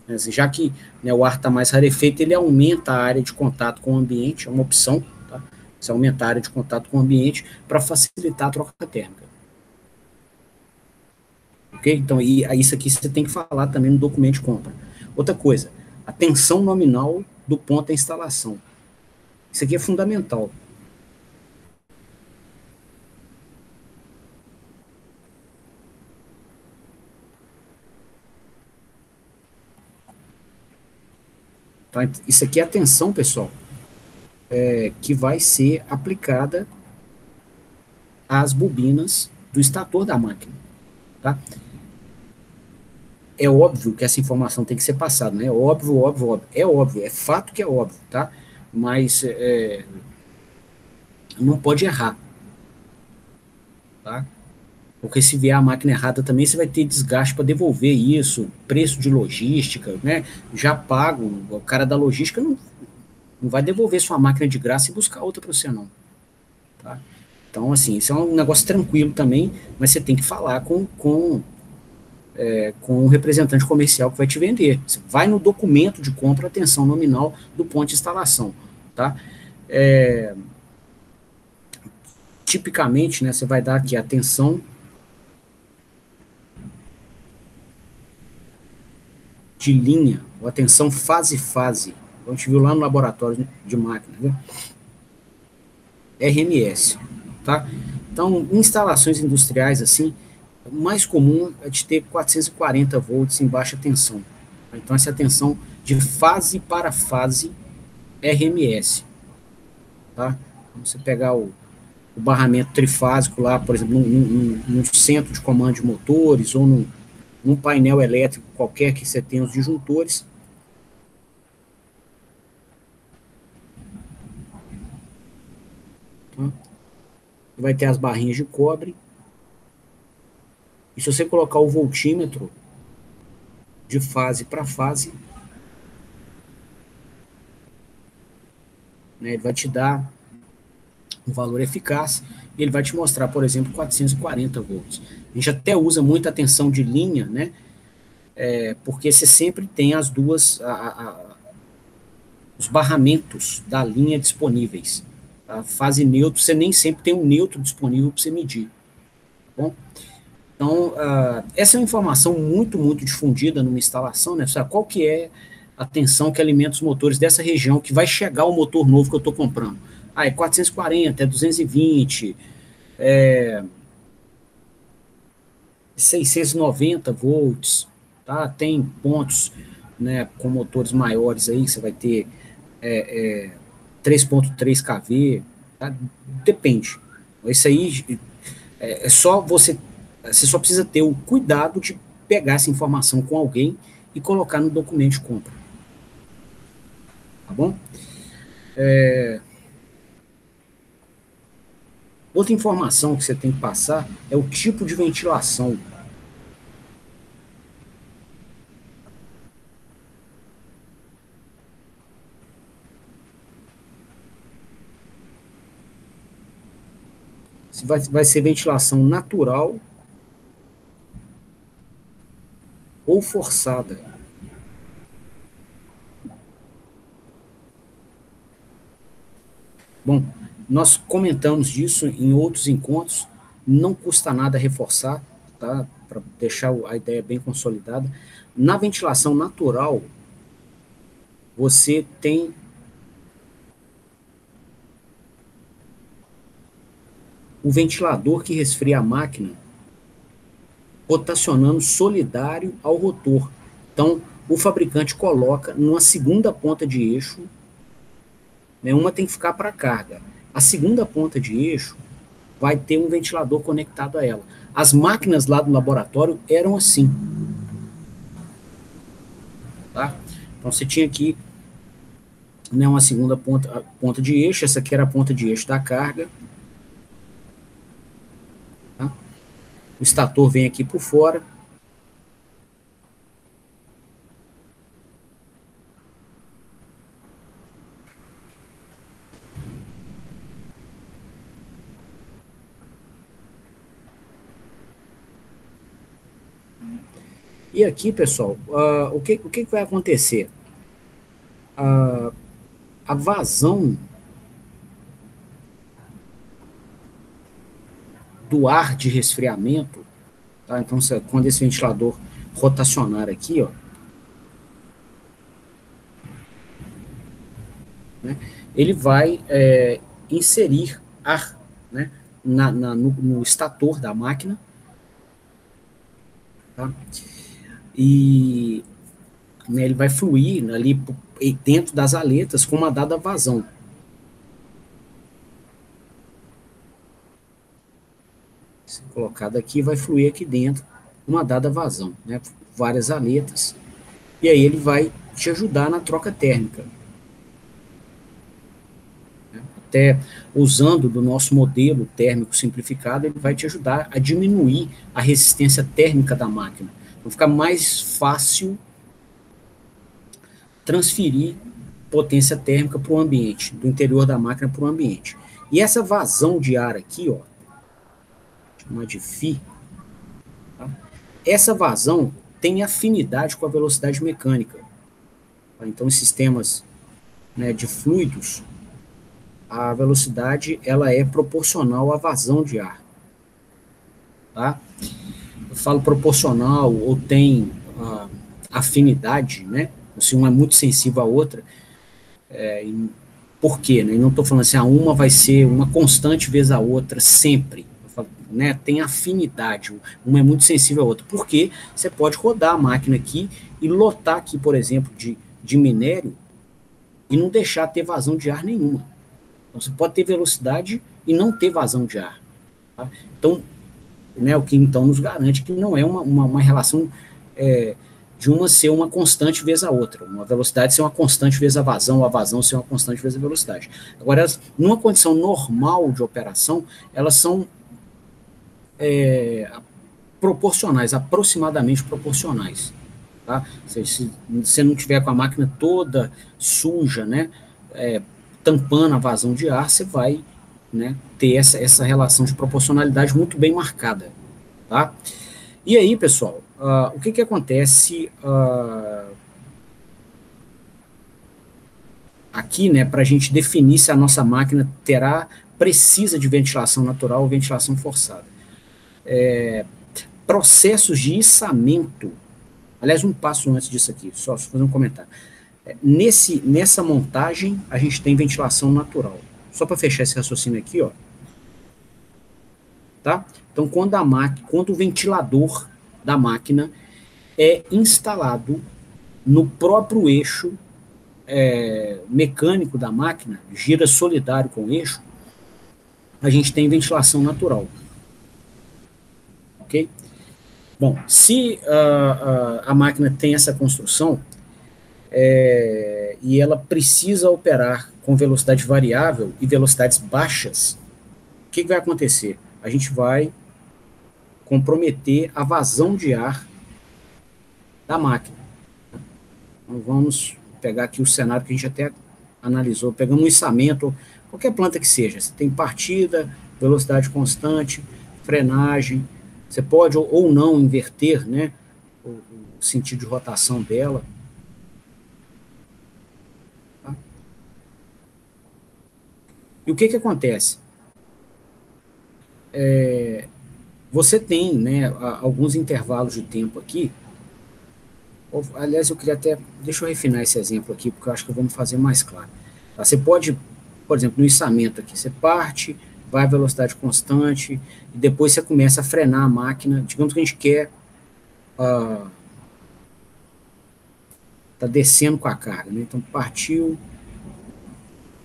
Né? Já que, né, o ar está mais rarefeito, ele aumenta a área de contato com o ambiente, é uma opção, tá? Você aumenta a área de contato com o ambiente para facilitar a troca térmica. Ok? Então, isso aqui você tem que falar também no documento de compra. Outra coisa, a tensão nominal do ponto da instalação. Isso aqui é fundamental. Tá? Isso aqui é a tensão, pessoal, que vai ser aplicada às bobinas do estator da máquina. Tá? É óbvio que essa informação tem que ser passada, né? Óbvio. É óbvio, é fato que é óbvio, tá? Mas não pode errar. Tá? Porque se vier a máquina errada também, você vai ter desgaste para devolver isso, preço de logística, né? Já pago, o cara da logística não vai devolver sua máquina de graça e buscar outra para você, não. Tá? Então, assim, isso é um negócio tranquilo também, mas você tem que falar com com o representante comercial que vai te vender. Você vai no documento de compra, atenção nominal do ponto de instalação, tá? Tipicamente, né, você vai dar aqui atenção de linha, ou atenção fase-fase. A gente viu lá no laboratório de máquina, né? RMS, tá? Então, em instalações industriais, assim, o mais comum é de ter 440 volts em baixa tensão. Então, essa é a tensão de fase para fase RMS, tá? Então, você pegar o barramento trifásico lá, por exemplo, num centro de comando de motores ou num painel elétrico qualquer que você tenha os disjuntores. Tá? Vai ter as barrinhas de cobre. E se você colocar o voltímetro de fase para fase, né, ele vai te dar um valor eficaz e ele vai te mostrar, por exemplo, 440 volts. A gente até usa muita tensão de linha, né? Porque você sempre tem as duas, os barramentos da linha disponíveis. A fase neutro, você nem sempre tem um neutro disponível para você medir. Tá bom? Então, essa é uma informação muito, muito difundida numa instalação, né? Sabe qual que é a tensão que alimenta os motores dessa região que vai chegar o motor novo que eu estou comprando? É 440, é 220, é 690 volts, tá? Tem pontos, né, com motores maiores aí, você vai ter 3.3 kV, tá? Depende. Isso aí é só você só precisa ter o cuidado de pegar essa informação com alguém e colocar no documento de compra. Tá bom? Outra informação que você tem que passar é o tipo de ventilação. Se vai ser ventilação natural ou forçada. Bom, nós comentamos disso em outros encontros, não custa nada reforçar, tá? Para deixar a ideia bem consolidada. Na ventilação natural, você tem o ventilador que resfria a máquina rotacionando solidário ao rotor. Então, o fabricante coloca numa segunda ponta de eixo, né, uma tem que ficar para carga. A segunda ponta de eixo vai ter um ventilador conectado a ela. As máquinas lá do laboratório eram assim. Tá? Então, você tinha aqui, né, uma segunda ponta de eixo, essa aqui era a ponta de eixo da carga. Tá? O estator vem aqui por fora. E aqui, pessoal, o que vai acontecer? A vazão do ar de resfriamento, tá? Então, quando esse ventilador rotacionar aqui, ó, né, ele vai inserir ar, né, no estator da máquina, tá? E, né, ele vai fluir ali dentro das aletas com uma dada vazão. Se colocado aqui, vai fluir aqui dentro uma dada vazão, né, várias aletas, e aí ele vai te ajudar na troca térmica. Até usando do nosso modelo térmico simplificado, ele vai te ajudar a diminuir a resistência térmica da máquina. Então fica mais fácil transferir potência térmica para o ambiente, do interior da máquina para o ambiente. E essa vazão de ar aqui, ó, chamar de FI, tá? essa vazão tem afinidade com a velocidade mecânica. Então, em sistemas, né, de fluidos, a velocidade ela é proporcional à vazão de ar. Tá? Eu falo proporcional ou tem afinidade, né? Se uma é muito sensível à outra, por quê? Né? E não estou falando assim, uma vai ser uma constante vez a outra, sempre. Falo, né? Tem afinidade, uma é muito sensível à outra. Porque você pode rodar a máquina aqui e lotar aqui, por exemplo, de minério e não deixar ter vazão de ar nenhuma. Então, você pode ter velocidade e não ter vazão de ar. Tá? Então, né, o que então nos garante que não é uma relação de uma ser uma constante vez a outra, uma velocidade ser uma constante vez a vazão ser uma constante vez a velocidade. Agora, elas, numa condição normal de operação, elas são proporcionais, aproximadamente proporcionais. Tá? Se você não tiver com a máquina toda suja, né, tampando a vazão de ar, você vai, né, ter essa relação de proporcionalidade muito bem marcada. Tá? E aí, pessoal, o que acontece aqui, né, para a gente definir se a nossa máquina precisa de ventilação natural ou ventilação forçada? Processos de içamento. Aliás, um passo antes disso aqui, só fazer um comentário. Nessa montagem, a gente tem ventilação natural. Só para fechar esse raciocínio aqui, ó. Tá? Então, quando o ventilador da máquina é instalado no próprio eixo mecânico da máquina, gira solidário com o eixo, a gente tem ventilação natural. Ok? Bom, se a máquina tem essa construção e ela precisa operar com velocidade variável e velocidades baixas, o que vai acontecer? A gente vai comprometer a vazão de ar da máquina. Então, vamos pegar aqui o cenário que a gente até analisou, pegamos um içamento, qualquer planta que seja, você tem partida, velocidade constante, frenagem, você pode ou não inverter, né, o sentido de rotação dela. Tá? E o que acontece? Você tem, né, alguns intervalos de tempo aqui. Aliás, eu queria até... Deixa eu refinar esse exemplo aqui, porque eu acho que eu vou me fazer mais claro. Tá? Você pode, por exemplo, no içamento aqui, você parte, vai a velocidade constante, e depois você começa a frenar a máquina. Digamos que a gente quer... Tá descendo com a carga, né? Então, partiu,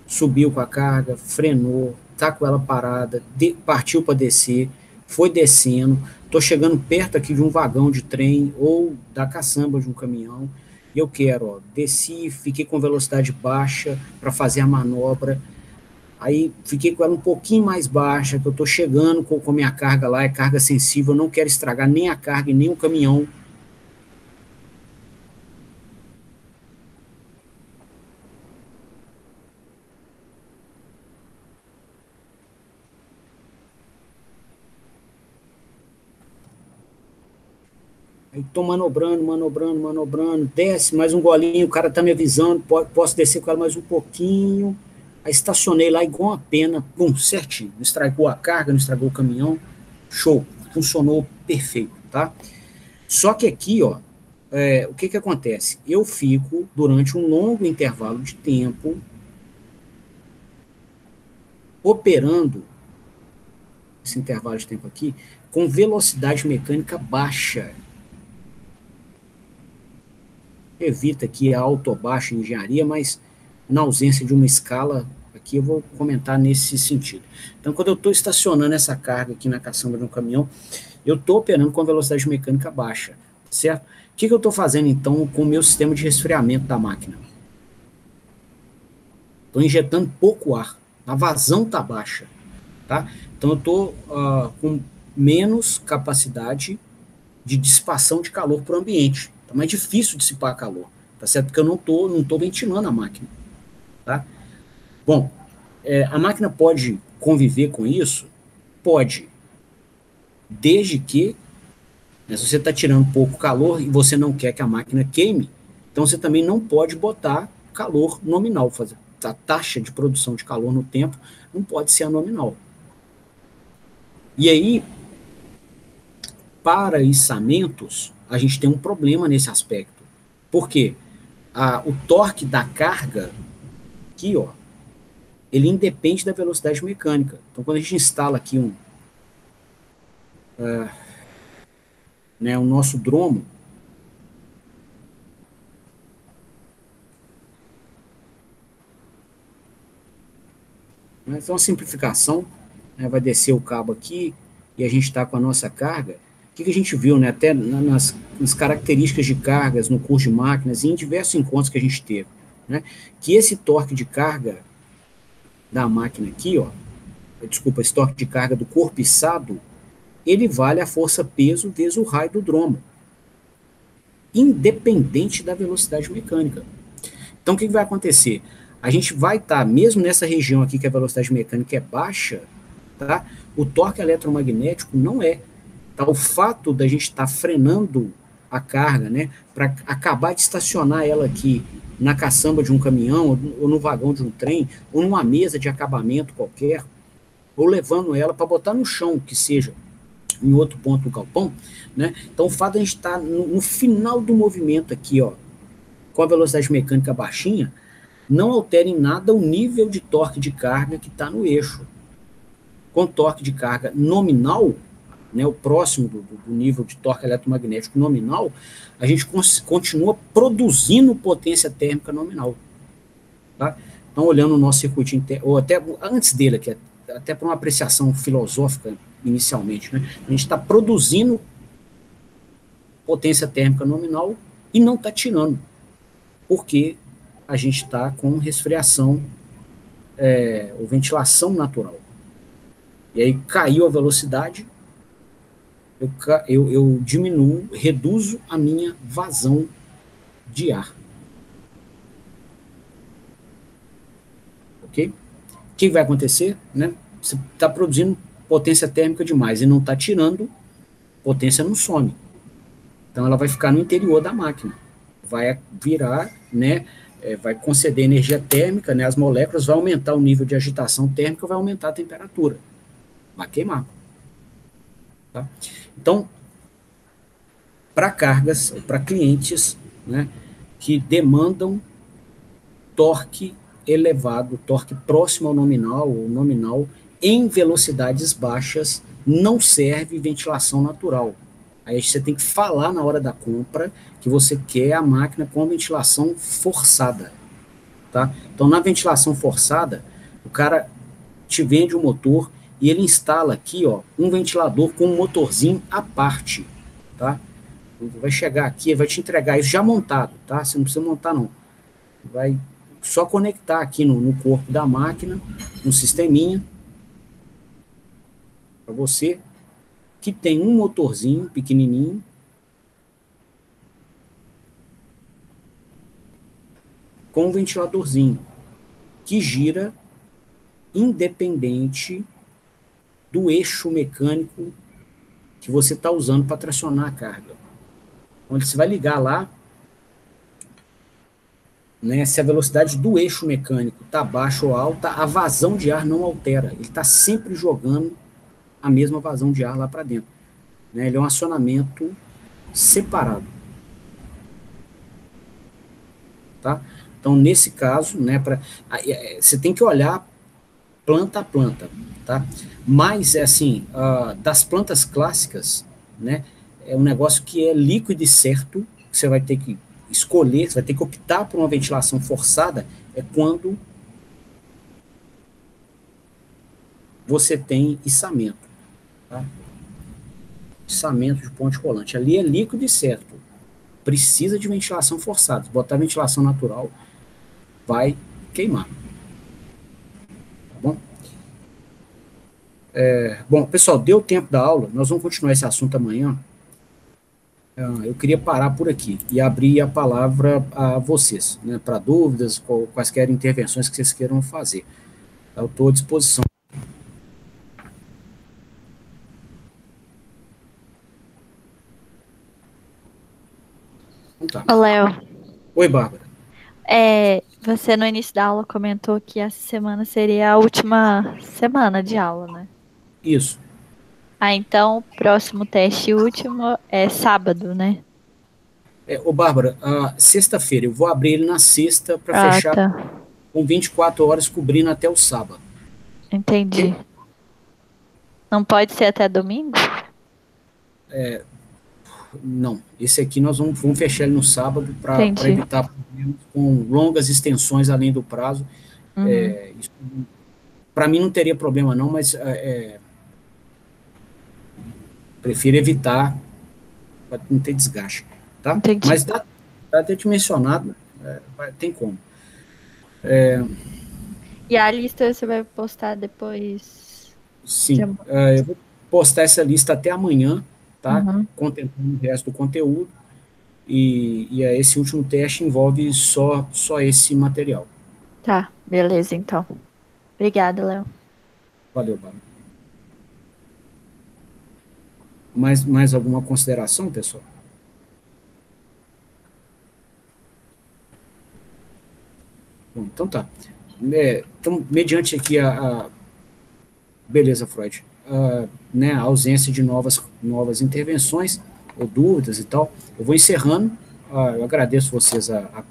subiu com a carga, frenou, tá com ela parada, partiu para descer, foi descendo, estou chegando perto aqui de um vagão de trem ou da caçamba de um caminhão, e eu quero, ó, desci, fiquei com velocidade baixa para fazer a manobra, aí fiquei com ela um pouquinho mais baixa, que eu estou chegando com a minha carga lá, é carga sensível, eu não quero estragar nem a carga e nem o caminhão. Aí tô manobrando, desce mais um golinho, o cara tá me avisando, posso descer com ela mais um pouquinho. Aí estacionei lá igual uma pena, pum, certinho. Não estragou a carga, não estragou o caminhão, show, funcionou perfeito, tá? Só que aqui, ó, o que acontece? Eu fico, durante um longo intervalo de tempo, operando esse intervalo de tempo aqui, com velocidade mecânica baixa. Evita aqui a alta ou baixa engenharia, mas na ausência de uma escala, aqui eu vou comentar nesse sentido. Então, quando eu estou estacionando essa carga aqui na caçamba de um caminhão, eu estou operando com velocidade mecânica baixa, certo? O que eu estou fazendo, então, com o meu sistema de resfriamento da máquina? Estou injetando pouco ar, a vazão está baixa, tá? Então, eu estou com menos capacidade de dissipação de calor para o ambiente. Tá mais difícil dissipar calor, tá certo? Porque eu não tô ventilando a máquina, tá? Bom, a máquina pode conviver com isso? Pode, desde que Se você está tirando pouco calor e você não quer que a máquina queime, então você também não pode botar calor nominal. A taxa de produção de calor no tempo não pode ser a nominal. E aí, para içamentos, a gente tem um problema nesse aspecto. Por quê? O torque da carga, aqui, ó, ele independe da velocidade mecânica. Então, quando a gente instala aqui o nosso dromo, então, uma simplificação, vai descer o cabo aqui e a gente está com a nossa carga. O que a gente viu, até nas características de cargas no curso de máquinas e em diversos encontros que a gente teve, que esse torque de carga da máquina aqui, desculpa, esse torque de carga do corpo içado, ele vale a força-peso vezes o raio do dromo, independente da velocidade mecânica. Então, o que vai acontecer? A gente vai estar, mesmo nessa região aqui que a velocidade mecânica é baixa, tá? O torque eletromagnético não é. Tá? O fato da gente estar frenando a carga, para acabar de estacionar ela aqui na caçamba de um caminhão, ou no vagão de um trem, ou numa mesa de acabamento qualquer, ou levando ela para botar no chão, que seja em outro ponto do galpão, Então, o fato de a gente estar no final do movimento aqui, com a velocidade mecânica baixinha, não altera em nada o nível de torque de carga que está no eixo. Com torque de carga nominal, o próximo do nível de torque eletromagnético nominal, a gente continua produzindo potência térmica nominal. Tá? Então, olhando o nosso circuito interno, ou até antes dele, aqui, até para uma apreciação filosófica inicialmente, a gente está produzindo potência térmica nominal e não está tirando, porque a gente está com resfriação ou ventilação natural. E aí caiu a velocidade, eu diminuo, reduzo a minha vazão de ar. Ok? O que vai acontecer? Você está produzindo potência térmica demais e não está tirando, potência não some. Então ela vai ficar no interior da máquina. Vai virar, vai conceder energia térmica, as moléculas, vai aumentar o nível de agitação térmica, vai aumentar a temperatura. Vai queimar. Tá? Então, para cargas, para clientes, que demandam torque elevado, torque próximo ao nominal, ou nominal, em velocidades baixas, não serve ventilação natural. Aí você tem que falar na hora da compra que você quer a máquina com ventilação forçada. Tá? Então, na ventilação forçada, o cara te vende o motor e ele instala aqui um ventilador com um motorzinho à parte. Tá? Vai chegar aqui, vai te entregar isso já montado. Tá? Você não precisa montar, não. Vai só conectar aqui no corpo da máquina, um sisteminha, para você, que tem um motorzinho pequenininho, com um ventiladorzinho, que gira independente do eixo mecânico que você está usando para tracionar a carga. Onde você vai ligar lá, se a velocidade do eixo mecânico está baixa ou alta, a vazão de ar não altera. Ele está sempre jogando a mesma vazão de ar lá para dentro. Ele é um acionamento separado. Tá? Então, nesse caso, você tem que olhar planta a planta. Tá? Mas, assim, das plantas clássicas, é um negócio que é líquido e certo, que você vai ter que escolher, você vai ter que optar por uma ventilação forçada, é quando você tem içamento. Tá? Içamento de ponte rolante. Ali é líquido e certo. Precisa de ventilação forçada. Se botar ventilação natural, vai queimar. Tá bom? Bom, pessoal, deu tempo da aula. Nós vamos continuar esse assunto amanhã. Eu queria parar por aqui e abrir a palavra a vocês, para dúvidas, quaisquer intervenções que vocês queiram fazer. Eu estou à disposição. tá. Ô, Léo, Oi, Bárbara. você no início da aula comentou que essa semana seria a última semana de aula, né? Isso. Ah, então o próximo teste último é sábado, né? Ô, Bárbara, sexta-feira, eu vou abrir ele na sexta para Ah, fechar tá. com 24 horas cobrindo até o sábado. Entendi. Ok? Não pode ser até domingo? Não, esse aqui nós vamos fechar ele no sábado para Entendi. evitar problemas com longas extensões além do prazo. Uhum. Para mim não teria problema não, mas prefiro evitar para não ter desgaste, tá? Entendi. Mas dá até te mencionado, tem como. E a lista você vai postar depois de Sim, amanhã? eu vou postar essa lista até amanhã, tá? Uhum. Contemplando o resto do conteúdo. E esse último teste envolve só esse material. Tá, beleza, então. Obrigada, Léo. Valeu, Bárbara. Mais alguma consideração, pessoal? Bom, então tá. Então, mediante aqui beleza, Freud, né, a ausência de novas intervenções ou dúvidas e tal, eu vou encerrando. Eu agradeço vocês a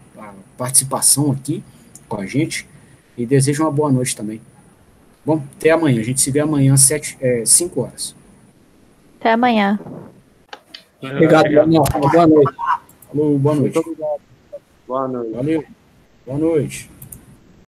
participação aqui com a gente e desejo uma boa noite também. Bom, até amanhã. A gente se vê amanhã às 5 horas. Até amanhã. Obrigado, Daniel. Boa noite. Falou, boa Muito noite. obrigado. Boa noite. Valeu. Boa noite.